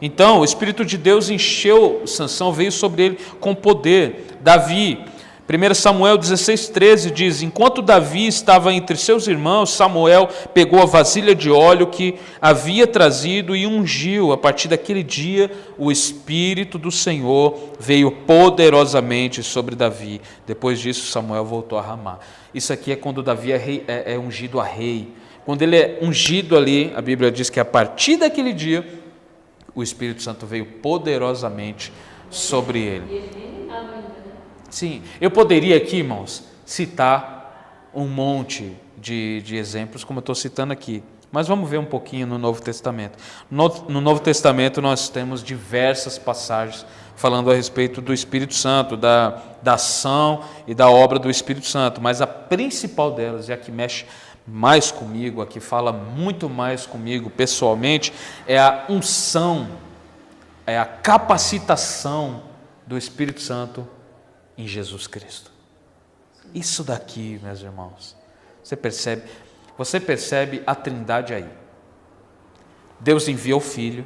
[SPEAKER 1] Então o Espírito de Deus encheu Sansão, veio sobre ele com poder. Davi, 1 Samuel 16:13 diz: enquanto Davi estava entre seus irmãos, Samuel pegou a vasilha de óleo que havia trazido e ungiu. A partir daquele dia, o Espírito do Senhor veio poderosamente sobre Davi. Depois disso, Samuel voltou a Ramá. Isso aqui é quando Davi é ungido a rei. Quando ele é ungido ali, a Bíblia diz que a partir daquele dia, o Espírito Santo veio poderosamente sobre ele. Sim, eu poderia aqui, irmãos, citar um monte de exemplos, como eu estou citando aqui. Mas vamos ver um pouquinho no Novo Testamento. No Novo Testamento nós temos diversas passagens falando a respeito do Espírito Santo, da ação e da obra do Espírito Santo. Mas a principal delas, e a que mexe mais comigo, a que fala muito mais comigo pessoalmente, é a unção, é a capacitação do Espírito Santo em Jesus Cristo. Isso daqui, meus irmãos, você percebe a trindade aí. Deus envia o Filho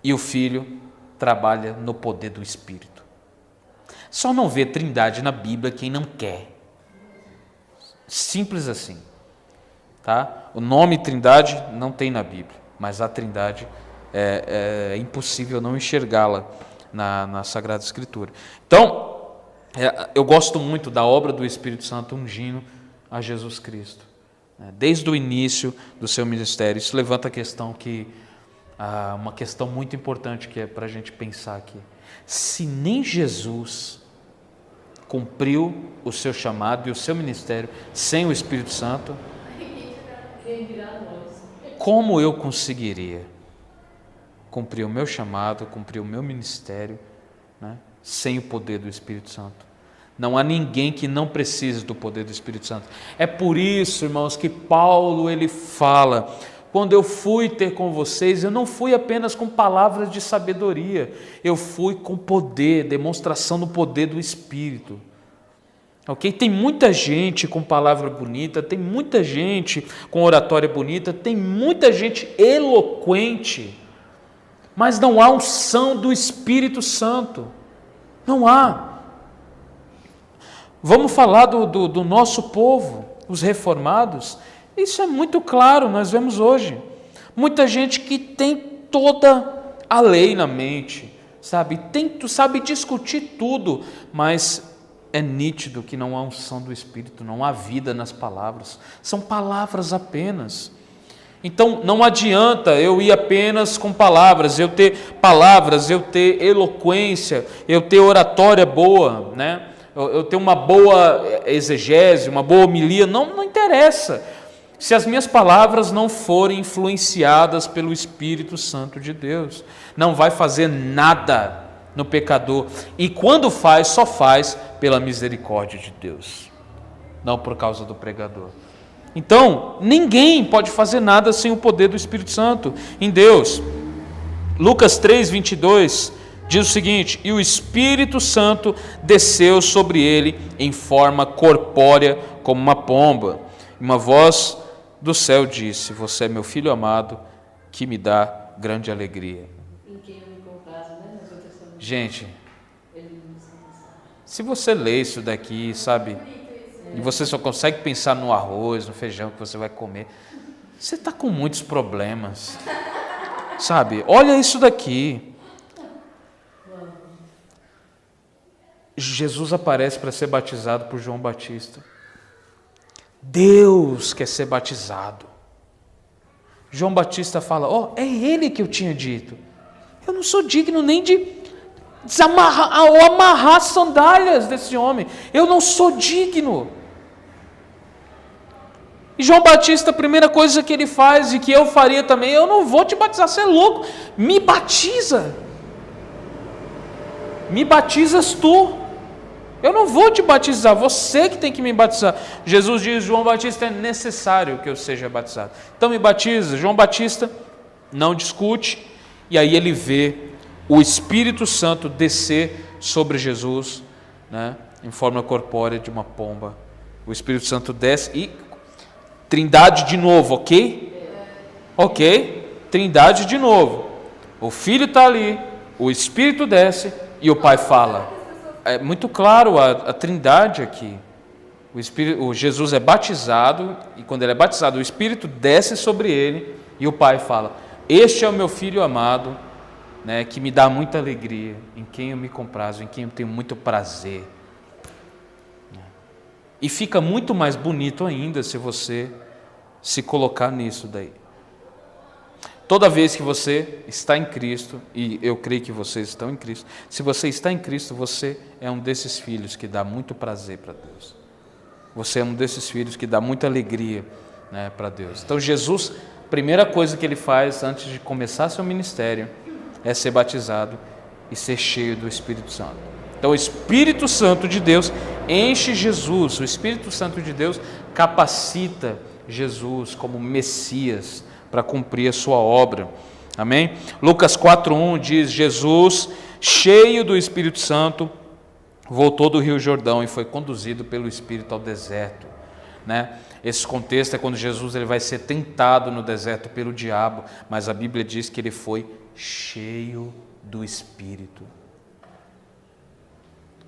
[SPEAKER 1] e o Filho trabalha no poder do Espírito. Só não vê trindade na Bíblia quem não quer. Simples assim, tá? O nome trindade não tem na Bíblia, mas a trindade é impossível não enxergá-la na Sagrada Escritura. Então, eu gosto muito da obra do Espírito Santo ungindo a Jesus Cristo, desde o início do seu ministério. Isso levanta a questão uma questão muito importante que é para a gente pensar aqui. Se nem Jesus cumpriu o seu chamado e o seu ministério sem o Espírito Santo, como eu conseguiria cumprir o meu chamado, cumprir o meu ministério, né, sem o poder do Espírito Santo? Não há ninguém que não precise do poder do Espírito Santo. É por isso, irmãos, que Paulo ele fala: quando eu fui ter com vocês, eu não fui apenas com palavras de sabedoria, eu fui com poder, demonstração do poder do Espírito. Ok? Tem muita gente com palavra bonita, tem muita gente com oratória bonita, tem muita gente eloquente, mas não há unção do Espírito Santo. Não há. Vamos falar do nosso povo, os reformados. Isso é muito claro, nós vemos hoje. Muita gente que tem toda a lei na mente, sabe discutir tudo, mas é nítido que não há unção do Espírito, não há vida nas palavras. São palavras apenas. Então, não adianta eu ir apenas com palavras, eu ter eloquência, eu ter oratória boa, né? Eu ter uma boa exegese, uma boa homilia, não interessa. se as minhas palavras não forem influenciadas pelo Espírito Santo de Deus. Não vai fazer nada no pecador. E quando faz, só faz pela misericórdia de Deus, não por causa do pregador. Então, ninguém pode fazer nada sem o poder do Espírito Santo em Deus. Lucas 3:22 diz o seguinte: e o Espírito Santo desceu sobre ele em forma corpórea como uma pomba. E uma voz do céu disse: você é meu filho amado, que me dá grande alegria.
[SPEAKER 3] Em quem eu me comprazo, né? Nas outras são...
[SPEAKER 1] Gente, se você lê isso daqui, sabe, e você só consegue pensar no arroz, no feijão que você vai comer, você está com muitos problemas, sabe? Olha isso daqui. Jesus aparece para ser batizado por João Batista. Deus quer ser batizado. João Batista fala: é ele que eu tinha dito. Eu não sou digno nem de desamarrar ou amarrar as sandálias desse homem. Eu não sou digno. E João Batista, a primeira coisa que ele faz e que eu faria também: eu não vou te batizar, você é louco. Me batiza. Me batizas tu. Eu não vou te batizar, você que tem que me batizar. Jesus diz: João Batista, é necessário que eu seja batizado. Então me batiza. João Batista não discute, e aí ele vê o Espírito Santo descer sobre Jesus, né, em forma corpórea de uma pomba. O Espírito Santo desce e Trindade de novo, ok? Ok? Trindade de novo. O Filho está ali, o Espírito desce e o Pai fala. É muito claro a Trindade aqui. O Jesus é batizado, e quando ele é batizado, o Espírito desce sobre ele, e o Pai fala: este é o meu Filho amado, né, que me dá muita alegria, em quem eu me comprazo, em quem eu tenho muito prazer. E fica muito mais bonito ainda se você se colocar nisso daí. Toda vez que você está em Cristo, e eu creio que vocês estão em Cristo, se você está em Cristo, você é um desses filhos que dá muito prazer para Deus. Você é um desses filhos que dá muita alegria, né, para Deus. Então Jesus, a primeira coisa que ele faz antes de começar seu ministério é ser batizado e ser cheio do Espírito Santo. Então o Espírito Santo de Deus enche Jesus, o Espírito Santo de Deus capacita Jesus como Messias para cumprir a sua obra. Amém? Lucas 4:1 diz: Jesus, cheio do Espírito Santo, voltou do Rio Jordão e foi conduzido pelo Espírito ao deserto, né? Esse contexto é quando Jesus ele vai ser tentado no deserto pelo diabo, mas a Bíblia diz que ele foi cheio do Espírito.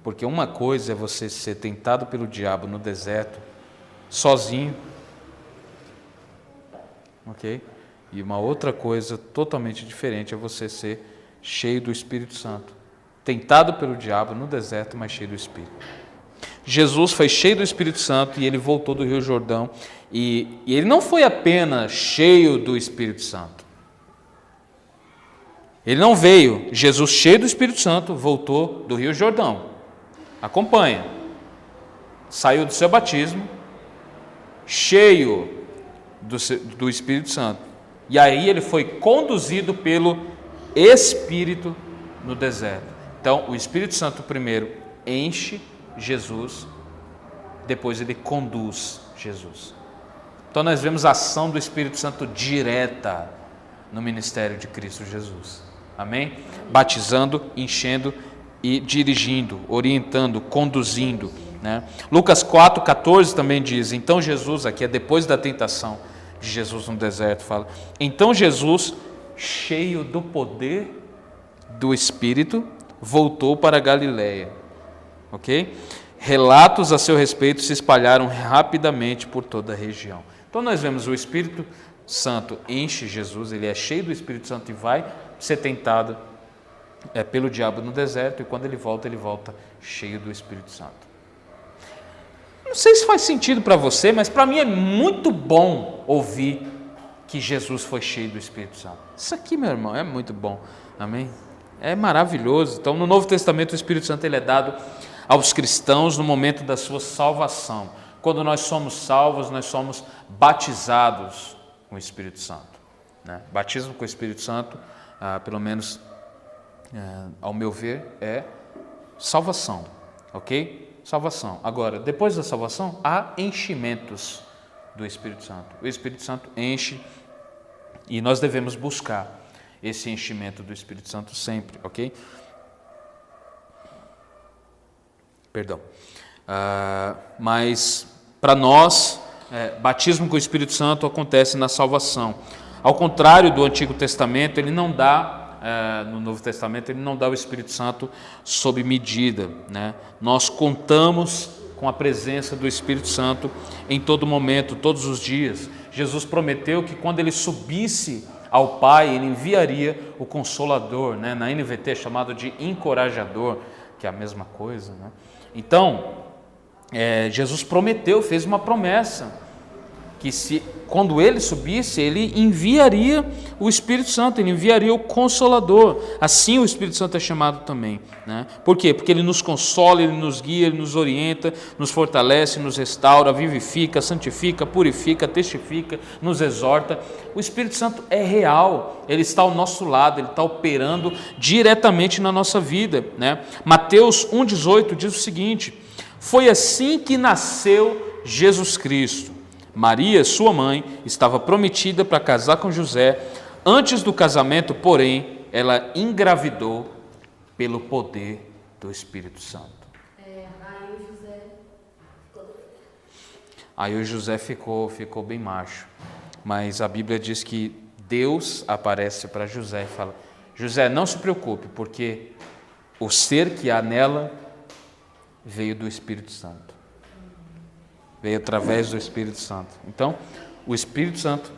[SPEAKER 1] Porque uma coisa é você ser tentado pelo diabo no deserto, sozinho, ok? E uma outra coisa totalmente diferente é você ser cheio do Espírito Santo. Tentado pelo diabo no deserto, mas cheio do Espírito. Jesus foi cheio do Espírito Santo e ele voltou do Rio Jordão. E ele não foi apenas cheio do Espírito Santo. Ele não veio, Jesus cheio do Espírito Santo, voltou do Rio Jordão. Acompanha. Saiu do seu batismo, cheio do Espírito Santo. E aí ele foi conduzido pelo Espírito no deserto. Então, o Espírito Santo primeiro enche Jesus, depois ele conduz Jesus. Então, nós vemos a ação do Espírito Santo direta no ministério de Cristo Jesus. Amém? Batizando, enchendo e dirigindo, orientando, conduzindo, né? Lucas 4:14 também diz: então Jesus, aqui é depois da tentação de Jesus no deserto, fala: então Jesus, cheio do poder do Espírito, voltou para a Galileia. Ok? Relatos a seu respeito se espalharam rapidamente por toda a região. Então nós vemos o Espírito Santo enche Jesus, ele é cheio do Espírito Santo e vai ser tentado pelo diabo no deserto, e quando ele volta cheio do Espírito Santo. Não sei se faz sentido para você, mas para mim é muito bom ouvir que Jesus foi cheio do Espírito Santo. Isso aqui, meu irmão, é muito bom. Amém? É maravilhoso. Então, no Novo Testamento, o Espírito Santo ele é dado aos cristãos no momento da sua salvação. Quando nós somos salvos, nós somos batizados com o Espírito Santo, né? Batismo com o Espírito Santo, pelo menos ao meu ver, é salvação, ok? Salvação. Agora, depois da salvação, há enchimentos do Espírito Santo. O Espírito Santo enche e nós devemos buscar esse enchimento do Espírito Santo sempre, ok? Perdão. Mas, para nós, batismo com o Espírito Santo acontece na salvação. Ao contrário do Antigo Testamento, ele não dá, no Novo Testamento, ele não dá o Espírito Santo sob medida, né? Nós contamos com a presença do Espírito Santo em todo momento, todos os dias. Jesus prometeu que quando ele subisse ao Pai, ele enviaria o Consolador, né? Na NVT é chamado de encorajador, que é a mesma coisa, né? Então, Jesus prometeu, fez uma promessa, que quando ele subisse, ele enviaria o Espírito Santo, ele enviaria o Consolador. Assim o Espírito Santo é chamado também, né? Por quê? Porque ele nos consola, ele nos guia, ele nos orienta, nos fortalece, nos restaura, vivifica, santifica, purifica, testifica, nos exorta. O Espírito Santo é real, ele está ao nosso lado, ele está operando diretamente na nossa vida, né? Mateus 1,18 diz o seguinte: foi assim que nasceu Jesus Cristo. Maria, sua mãe, estava prometida para casar com José. Antes do casamento, porém, ela engravidou pelo poder do Espírito Santo. Aí o José ficou bem macho. Mas a Bíblia diz que Deus aparece para José e fala: José, não se preocupe, porque o ser que há nela veio do Espírito Santo. Veio através do Espírito Santo. Então, o Espírito Santo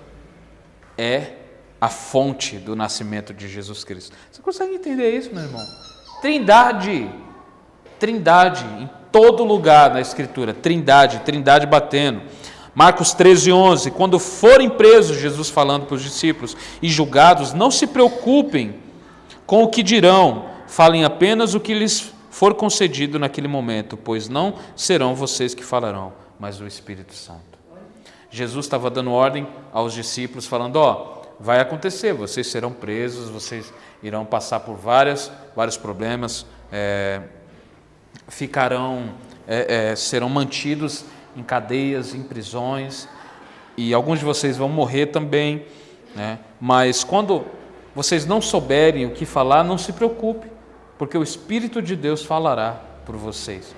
[SPEAKER 1] é a fonte do nascimento de Jesus Cristo. Você consegue entender isso, meu irmão? Trindade. Trindade, em todo lugar na Escritura. Trindade batendo. Marcos 13:11, quando forem presos, Jesus falando para os discípulos, e julgados, não se preocupem com o que dirão, falem apenas o que lhes for concedido naquele momento, pois não serão vocês que falarão, mas o Espírito Santo. Jesus estava dando ordem aos discípulos, falando: vai acontecer, vocês serão presos, vocês irão passar por vários problemas, serão mantidos em cadeias, em prisões, e alguns de vocês vão morrer também, né? Mas quando vocês não souberem o que falar, não se preocupe, porque o Espírito de Deus falará por vocês.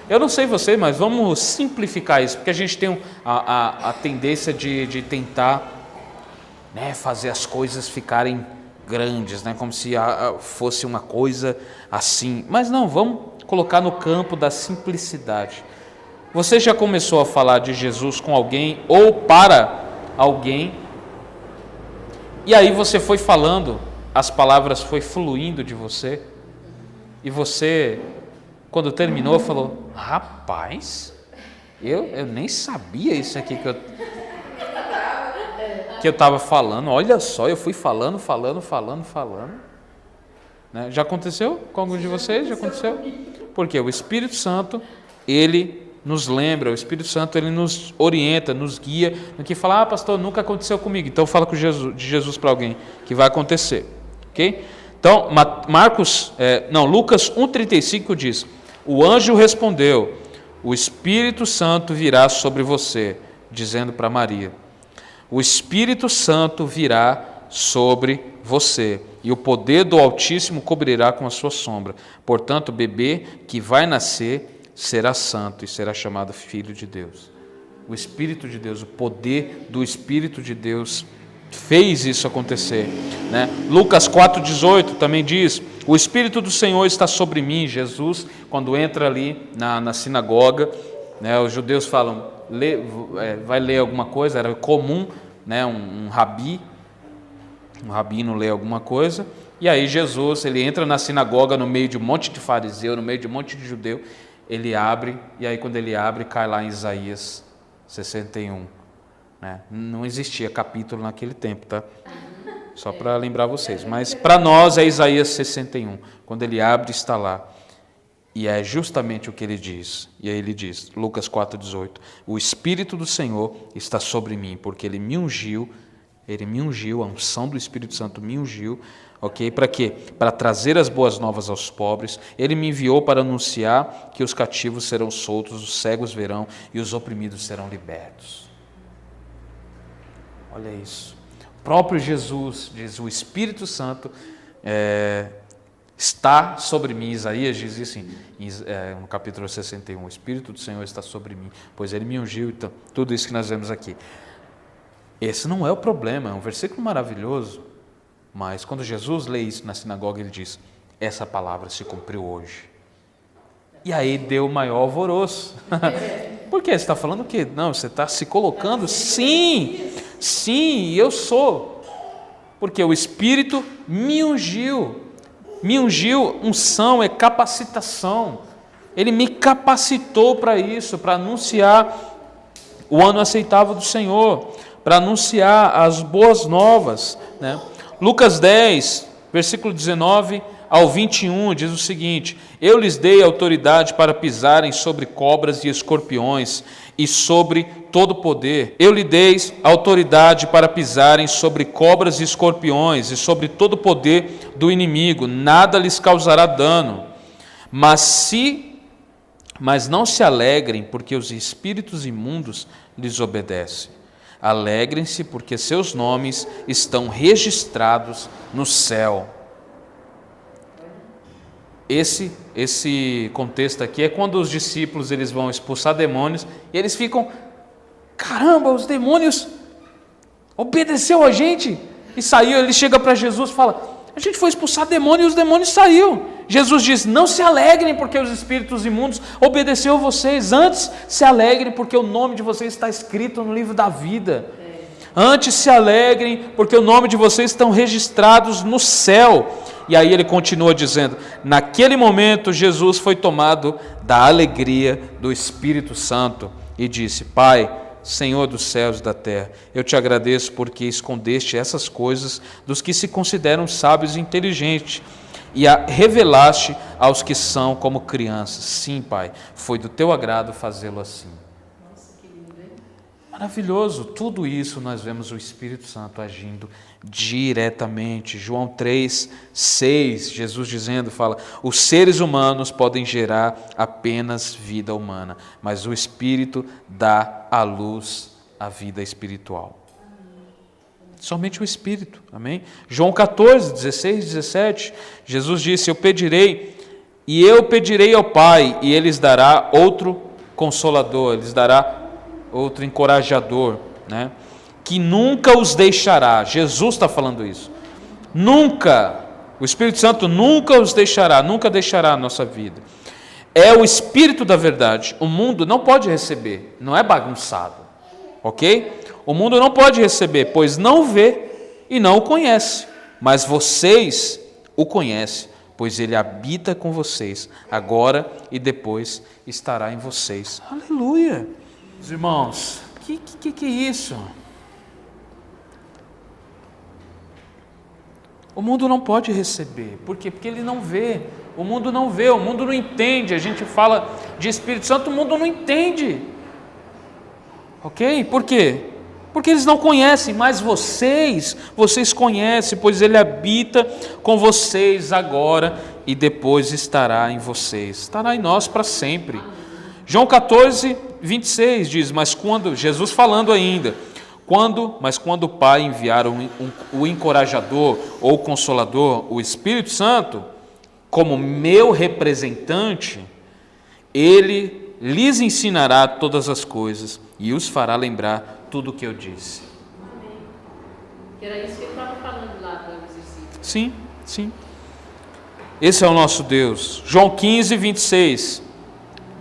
[SPEAKER 1] Eu não sei você, mas vamos simplificar isso, porque a gente tem a tendência de tentar, né, fazer as coisas ficarem grandes, né, como se fosse uma coisa assim. Mas não, vamos colocar no campo da simplicidade. Você já começou a falar de Jesus com alguém ou para alguém, e aí você foi falando, as palavras foi fluindo de você, e você, quando terminou, falou: rapaz, eu nem sabia isso aqui que eu estava falando. Olha só, eu fui falando. Né? Já aconteceu com algum de vocês? Já aconteceu? Porque o Espírito Santo, ele nos lembra, o Espírito Santo, ele nos orienta, nos guia, no que fala: pastor, nunca aconteceu comigo. Então fala de Jesus para alguém, que vai acontecer. Ok? Então, Lucas 1,35 diz: o anjo respondeu: o Espírito Santo virá sobre você, dizendo para Maria: o Espírito Santo virá sobre você, e o poder do Altíssimo cobrirá com a sua sombra. Portanto, o bebê que vai nascer será santo e será chamado Filho de Deus. O Espírito de Deus, o poder do Espírito de Deus fez isso acontecer, né? Lucas 4,18 também diz: o Espírito do Senhor está sobre mim. Jesus, quando entra ali na sinagoga, né, os judeus falam: vai ler alguma coisa, era comum, né, um rabino ler alguma coisa, e aí Jesus, ele entra na sinagoga no meio de um monte de fariseu, no meio de um monte de judeu, ele abre, e aí quando ele abre, cai lá em Isaías 61. Né? Não existia capítulo naquele tempo, tá? Só para lembrar vocês. Mas para nós é Isaías 61. Quando ele abre, está lá. E é justamente o que ele diz. E aí ele diz, Lucas 4,18, o Espírito do Senhor está sobre mim, porque ele me ungiu, a unção do Espírito Santo me ungiu, ok? Para quê? Para trazer as boas novas aos pobres. Ele me enviou para anunciar que os cativos serão soltos, os cegos verão e os oprimidos serão libertos. Olha isso. O próprio Jesus diz, o Espírito Santo está sobre mim. Isaías diz isso no capítulo 61, o Espírito do Senhor está sobre mim, pois ele me ungiu. Então, tudo isso que nós vemos aqui. Esse não é o problema, é um versículo maravilhoso, mas quando Jesus lê isso na sinagoga, ele diz, essa palavra se cumpriu hoje. E aí deu o maior alvoroço. Por quê? Você está falando o quê? Não, você está se colocando? Sim, eu sou. Porque o Espírito me ungiu. Unção é capacitação. Ele me capacitou para isso, para anunciar o ano aceitável do Senhor, para anunciar as boas novas, né? Lucas 10, versículo 19 ao 21, diz o seguinte, eu lhes dei autoridade para pisarem sobre cobras e escorpiões e sobre todo poder. Eu lhes dei autoridade para pisarem sobre cobras e escorpiões e sobre todo poder do inimigo. Nada lhes causará dano. Mas não se alegrem, porque os espíritos imundos lhes obedecem. Alegrem-se, porque seus nomes estão registrados no céu. Esse contexto aqui é quando os discípulos eles vão expulsar demônios e eles ficam, caramba, os demônios obedeceu a gente e saiu. Ele chega para Jesus e fala, a gente foi expulsar demônio e os demônios saíram. Jesus diz, não se alegrem porque os espíritos imundos obedeceu a vocês, antes se alegrem porque o nome de vocês está escrito no livro da vida. Antes se alegrem porque o nome de vocês estão registrados no céu. E aí ele continua dizendo, naquele momento Jesus foi tomado da alegria do Espírito Santo e disse, Pai, Senhor dos céus e da terra, eu te agradeço porque escondeste essas coisas dos que se consideram sábios e inteligentes e a revelaste aos que são como crianças. Sim, Pai, foi do teu agrado fazê-lo assim. Maravilhoso, tudo isso nós vemos o Espírito Santo agindo diretamente. João 3:6, Jesus dizendo, fala, os seres humanos podem gerar apenas vida humana, mas o Espírito dá à luz a vida espiritual. Somente o Espírito, amém? João 14:16-17, Jesus disse, eu pedirei ao Pai, e Ele lhes dará outro consolador, Ele lhes dará outro encorajador, né? Que nunca os deixará. Jesus está falando isso. Nunca, o Espírito Santo nunca os deixará, nunca deixará a nossa vida. É o Espírito da verdade. O mundo não pode receber, não é bagunçado, ok? O mundo não pode receber, pois não vê e não o conhece, mas vocês o conhecem, pois ele habita com vocês, agora e depois estará em vocês. Aleluia! Os irmãos, que é isso? O mundo não pode receber. Por quê? Porque ele não vê. O mundo não vê, o mundo não entende. A gente fala de Espírito Santo, o mundo não entende. Ok? Por quê? Porque eles não conhecem, mas vocês conhecem, pois ele habita com vocês agora e depois estará em vocês. Estará em nós para sempre. João 14:26 diz, mas quando, Jesus falando ainda, quando o Pai enviar o encorajador ou o consolador, o Espírito Santo, como meu representante, ele lhes ensinará todas as coisas e os fará lembrar tudo o que eu disse.
[SPEAKER 3] Amém. Era isso que ele estava falando lá para os discípulos.
[SPEAKER 1] Sim. Esse é o nosso Deus. João 15:26.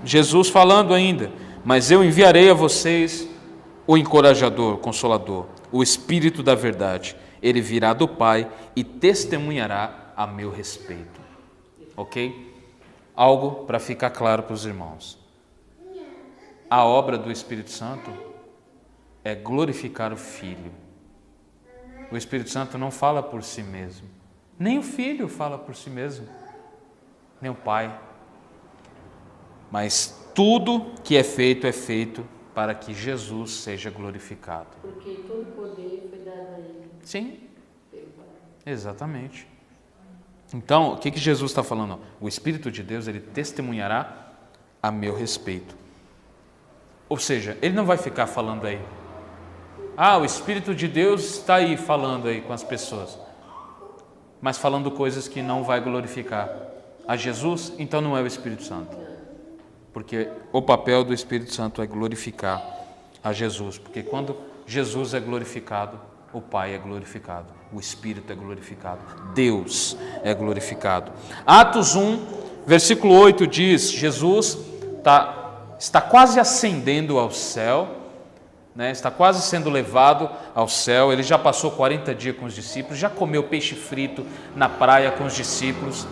[SPEAKER 1] Jesus falando ainda, mas eu enviarei a vocês o encorajador, o consolador, o Espírito da verdade. Ele virá do Pai e testemunhará a meu respeito. Ok? Algo para ficar claro para os irmãos. A obra do Espírito Santo é glorificar o Filho. O Espírito Santo não fala por si mesmo. Nem o Filho fala por si mesmo. Nem o Pai. Mas tudo que é feito para que Jesus seja glorificado.
[SPEAKER 3] Porque todo poder foi dado a ele.
[SPEAKER 1] Sim,
[SPEAKER 3] Pelo Pai.
[SPEAKER 1] exatamente. Então, o que Jesus está falando? O Espírito de Deus, ele testemunhará a meu respeito. Ou seja, ele não vai ficar falando aí. O Espírito de Deus está aí falando aí com as pessoas. Mas falando coisas que não vai glorificar a Jesus, então não é o Espírito Santo. Porque o papel do Espírito Santo é glorificar a Jesus. Porque quando Jesus é glorificado, o Pai é glorificado, o Espírito é glorificado, Deus é glorificado. Atos 1, versículo 8 diz, Jesus está quase ascendendo ao céu, né? Está quase sendo levado ao céu. Ele já passou 40 dias com os discípulos, já comeu peixe frito na praia com os discípulos,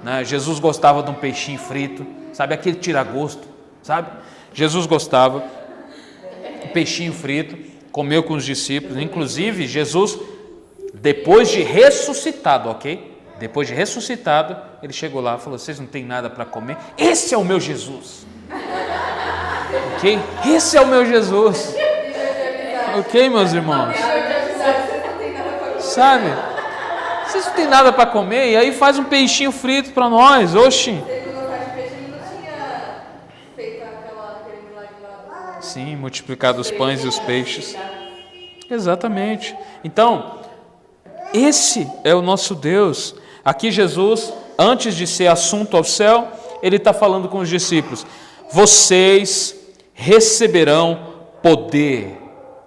[SPEAKER 1] né? Jesus gostava de um peixinho frito, sabe, aquele tira-gosto, sabe? Jesus gostava de peixinho frito, comeu com os discípulos. Inclusive Jesus, depois de ressuscitado, ok? Depois de ressuscitado, ele chegou lá e falou, vocês não têm nada para comer? Esse é o meu Jesus, ok? Esse é o meu Jesus, ok, meus irmãos? Sabe? Vocês não têm nada para comer? E aí faz um peixinho frito para nós, oxi. Sim, multiplicado os pães e os peixes. Exatamente. Então, esse é o nosso Deus. Aqui Jesus, antes de ser assunto ao céu, ele está falando com os discípulos. Vocês receberão poder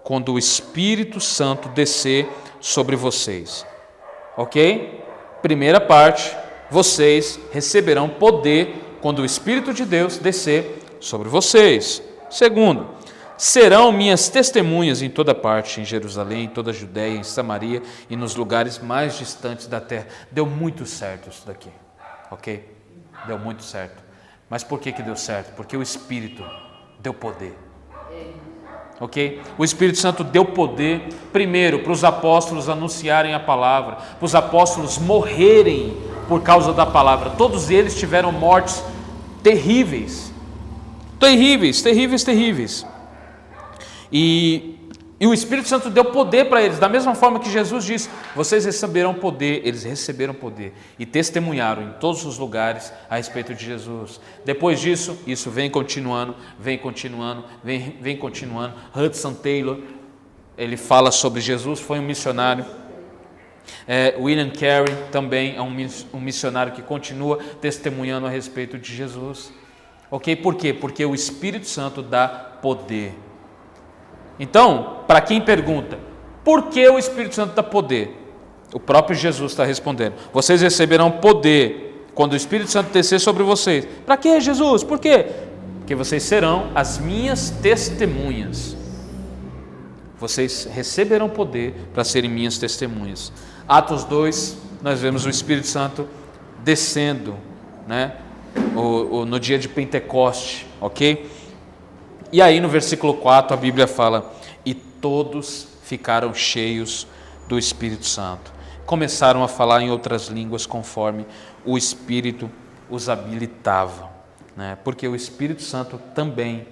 [SPEAKER 1] quando o Espírito Santo descer sobre vocês. Ok? Primeira parte, vocês receberão poder quando o Espírito de Deus descer sobre vocês. Segundo, serão minhas testemunhas em toda parte, em Jerusalém, em toda a Judéia, em Samaria e nos lugares mais distantes da terra. Deu muito certo isso daqui, ok? Deu muito certo. Mas por que deu certo? Porque o Espírito deu poder, ok? O Espírito Santo deu poder, primeiro, para os apóstolos anunciarem a palavra, para os apóstolos morrerem por causa da palavra. Todos eles tiveram mortes terríveis. Terríveis. E o Espírito Santo deu poder para eles, da mesma forma que Jesus disse, vocês receberão poder. Eles receberam poder e testemunharam em todos os lugares a respeito de Jesus. Depois disso, isso vem continuando. Hudson Taylor, ele fala sobre Jesus, foi um missionário. William Carey também é um missionário que continua testemunhando a respeito de Jesus. Ok? Por quê? Porque o Espírito Santo dá poder. Então, para quem pergunta, por que o Espírito Santo dá poder? O próprio Jesus está respondendo. Vocês receberão poder quando o Espírito Santo descer sobre vocês. Para quê, Jesus? Por quê? Porque vocês serão as minhas testemunhas. Vocês receberão poder para serem minhas testemunhas. Atos 2, nós vemos o Espírito Santo descendo, né? No dia de Pentecoste, ok? E aí no versículo 4 a Bíblia fala, e todos ficaram cheios do Espírito Santo. Começaram a falar em outras línguas conforme o Espírito os habilitava, né? Porque o Espírito Santo também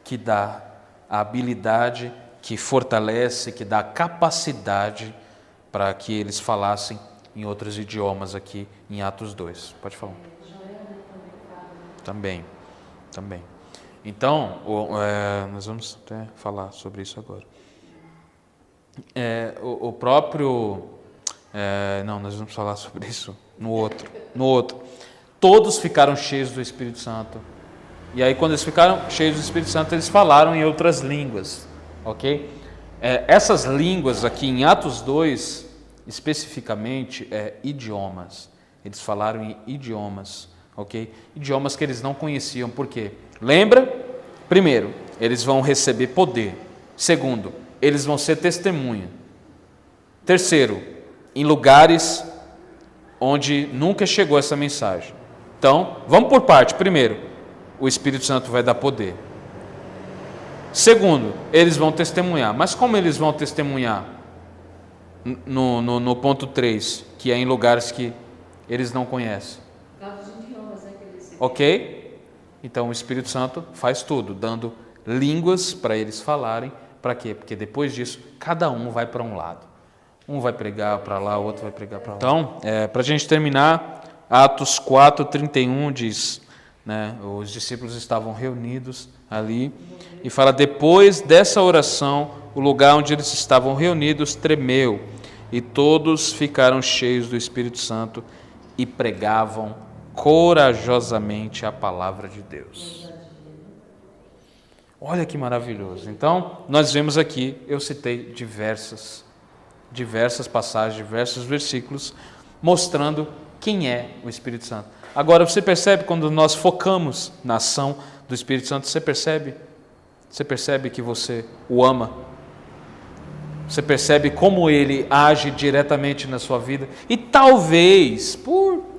[SPEAKER 1] que dá a habilidade, que fortalece, que dá a capacidade para que eles falassem em outros idiomas aqui em Atos 2. Pode falar. Também. Então, nós vamos até falar sobre isso agora. Nós vamos falar sobre isso no outro. Todos ficaram cheios do Espírito Santo. E aí, quando eles ficaram cheios do Espírito Santo, eles falaram em outras línguas, ok? Essas línguas aqui em Atos 2, especificamente, idiomas. Eles falaram em idiomas. Ok? Idiomas que eles não conheciam. Por quê? Lembra? Primeiro, eles vão receber poder. Segundo, eles vão ser testemunha. Terceiro, em lugares onde nunca chegou essa mensagem. Então, vamos por parte. Primeiro, o Espírito Santo vai dar poder. Segundo, eles vão testemunhar. Mas como eles vão testemunhar? No ponto 3, que é em lugares que eles não conhecem. Ok? Então o Espírito Santo faz tudo, dando línguas para eles falarem. Para quê? Porque depois disso, cada um vai para um lado. Um vai pregar para lá, o outro vai pregar para lá. Então, para a gente terminar, Atos 4:31 diz, né, os discípulos estavam reunidos ali, e fala, depois dessa oração, o lugar onde eles estavam reunidos tremeu, e todos ficaram cheios do Espírito Santo e pregavam corajosamente a palavra de Deus. Olha que maravilhoso. Então, nós vemos aqui, eu citei diversas passagens, diversos versículos, mostrando quem é o Espírito Santo. Agora, você percebe quando nós focamos na ação do Espírito Santo, você percebe que você o ama, você percebe como ele age diretamente na sua vida, e talvez, por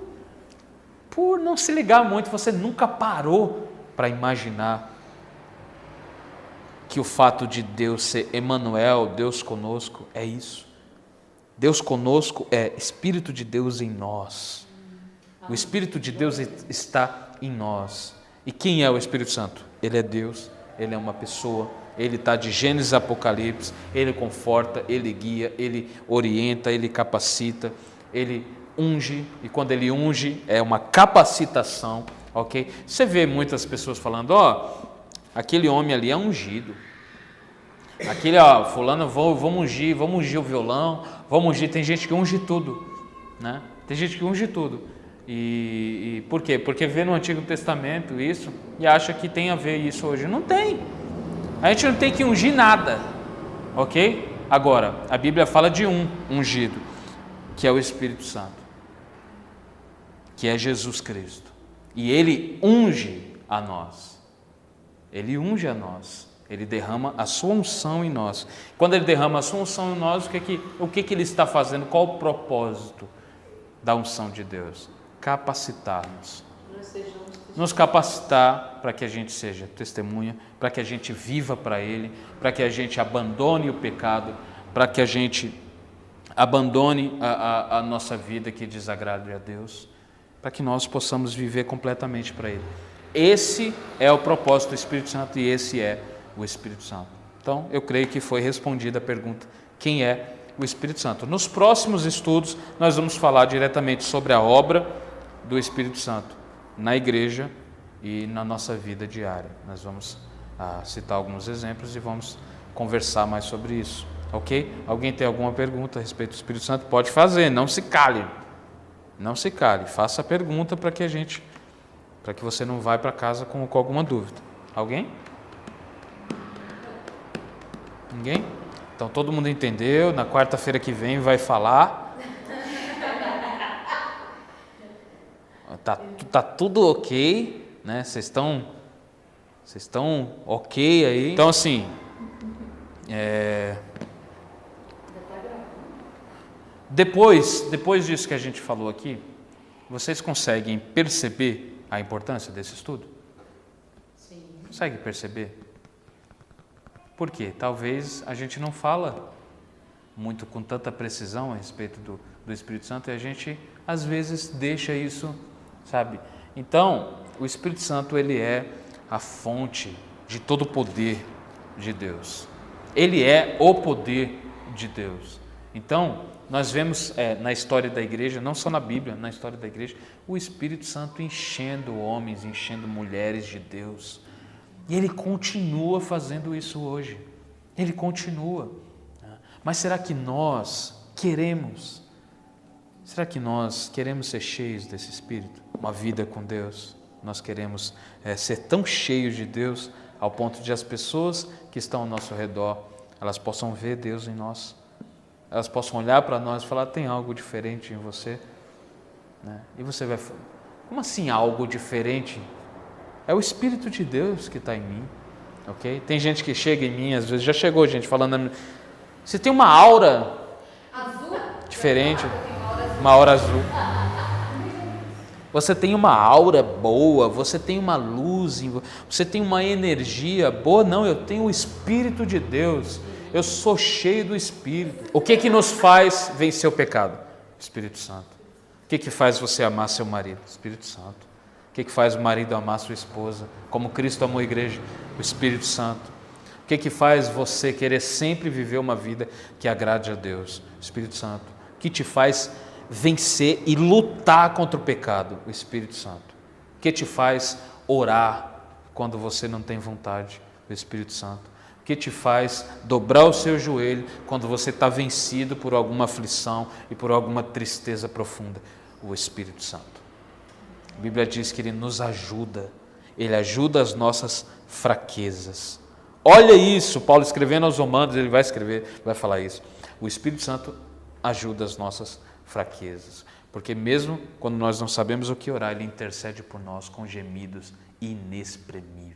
[SPEAKER 1] não se ligar muito, você nunca parou para imaginar que o fato de Deus ser Emanuel, Deus conosco, é isso. Deus conosco é Espírito de Deus em nós. O Espírito de Deus está em nós. E quem é o Espírito Santo? Ele é Deus, ele é uma pessoa, ele está de Gênesis a Apocalipse, ele conforta, ele guia, ele orienta, ele capacita, ele unge, e quando ele unge é uma capacitação, ok? Você vê muitas pessoas falando, aquele homem ali é ungido. Aquele, fulano, vamos ungir o violão, vamos ungir. Tem gente que unge tudo, né? Tem gente que unge tudo. E por quê? Porque vê no Antigo Testamento isso e acha que tem a ver isso hoje. Não tem. A gente não tem que ungir nada, ok? Agora, a Bíblia fala de um ungido, que é o Espírito Santo, que é Jesus Cristo. E ele unge a nós. Ele unge a nós. Ele derrama a sua unção em nós. Quando ele derrama a sua unção em nós, o que ele está fazendo? Qual o propósito da unção de Deus? Capacitar-nos. Nos capacitar para que a gente seja testemunha, para que a gente viva para Ele, para que a gente abandone o pecado, para que a gente abandone a nossa vida que desagrade a Deus, para que nós possamos viver completamente para Ele. Esse é o propósito do Espírito Santo e esse é o Espírito Santo. Então, eu creio que foi respondida a pergunta, quem é o Espírito Santo? Nos próximos estudos, nós vamos falar diretamente sobre a obra do Espírito Santo na igreja e na nossa vida diária. Nós vamos citar alguns exemplos e vamos conversar mais sobre isso, ok? Alguém tem alguma pergunta a respeito do Espírito Santo? Pode fazer, não se cale. Não se cale, faça a pergunta para que você não vá para casa com alguma dúvida. Alguém? Ninguém? Então todo mundo entendeu, na quarta-feira que vem vai falar. Tá tudo ok, né? Vocês estão ok aí. Então assim, depois disso que a gente falou aqui, vocês conseguem perceber a importância desse estudo?
[SPEAKER 3] Sim.
[SPEAKER 1] Consegue perceber? Por quê? Talvez a gente não fala muito com tanta precisão a respeito do Espírito Santo e a gente, às vezes, deixa isso, sabe? Então, o Espírito Santo, ele é a fonte de todo o poder de Deus. Ele é o poder de Deus. Então, nós vemos na história da igreja, não só na Bíblia, na história da igreja, o Espírito Santo enchendo homens, enchendo mulheres de Deus. E Ele continua fazendo isso hoje. Ele continua. Mas será que nós queremos? Será que nós queremos ser cheios desse Espírito? Uma vida com Deus? Nós queremos ser tão cheios de Deus ao ponto de as pessoas que estão ao nosso redor, elas possam ver Deus em nós. Elas possam olhar para nós e falar, tem algo diferente em você? Né? E você vai falar, como assim algo diferente? É o Espírito de Deus que está em mim, ok? Tem gente que chega em mim, às vezes já chegou gente falando, você tem uma aura
[SPEAKER 2] Azul?
[SPEAKER 1] diferente, uma aura azul. Você tem uma aura boa, você tem uma luz, você tem uma energia boa. Não, eu tenho o Espírito de Deus, eu sou cheio do Espírito. O que nos faz vencer o pecado? Espírito Santo. O que faz você amar seu marido? Espírito Santo. O que faz o marido amar sua esposa? Como Cristo amou a igreja? O Espírito Santo. O que faz você querer sempre viver uma vida que agrade a Deus? O Espírito Santo. O que te faz vencer e lutar contra o pecado? O Espírito Santo. O que te faz orar quando você não tem vontade? O Espírito Santo. O que te faz dobrar o seu joelho quando você está vencido por alguma aflição e por alguma tristeza profunda? O Espírito Santo. A Bíblia diz que Ele nos ajuda. Ele ajuda as nossas fraquezas. Olha isso, Paulo escrevendo aos Romanos, ele vai falar isso. O Espírito Santo ajuda as nossas fraquezas. Porque mesmo quando nós não sabemos o que orar, Ele intercede por nós com gemidos inexprimíveis.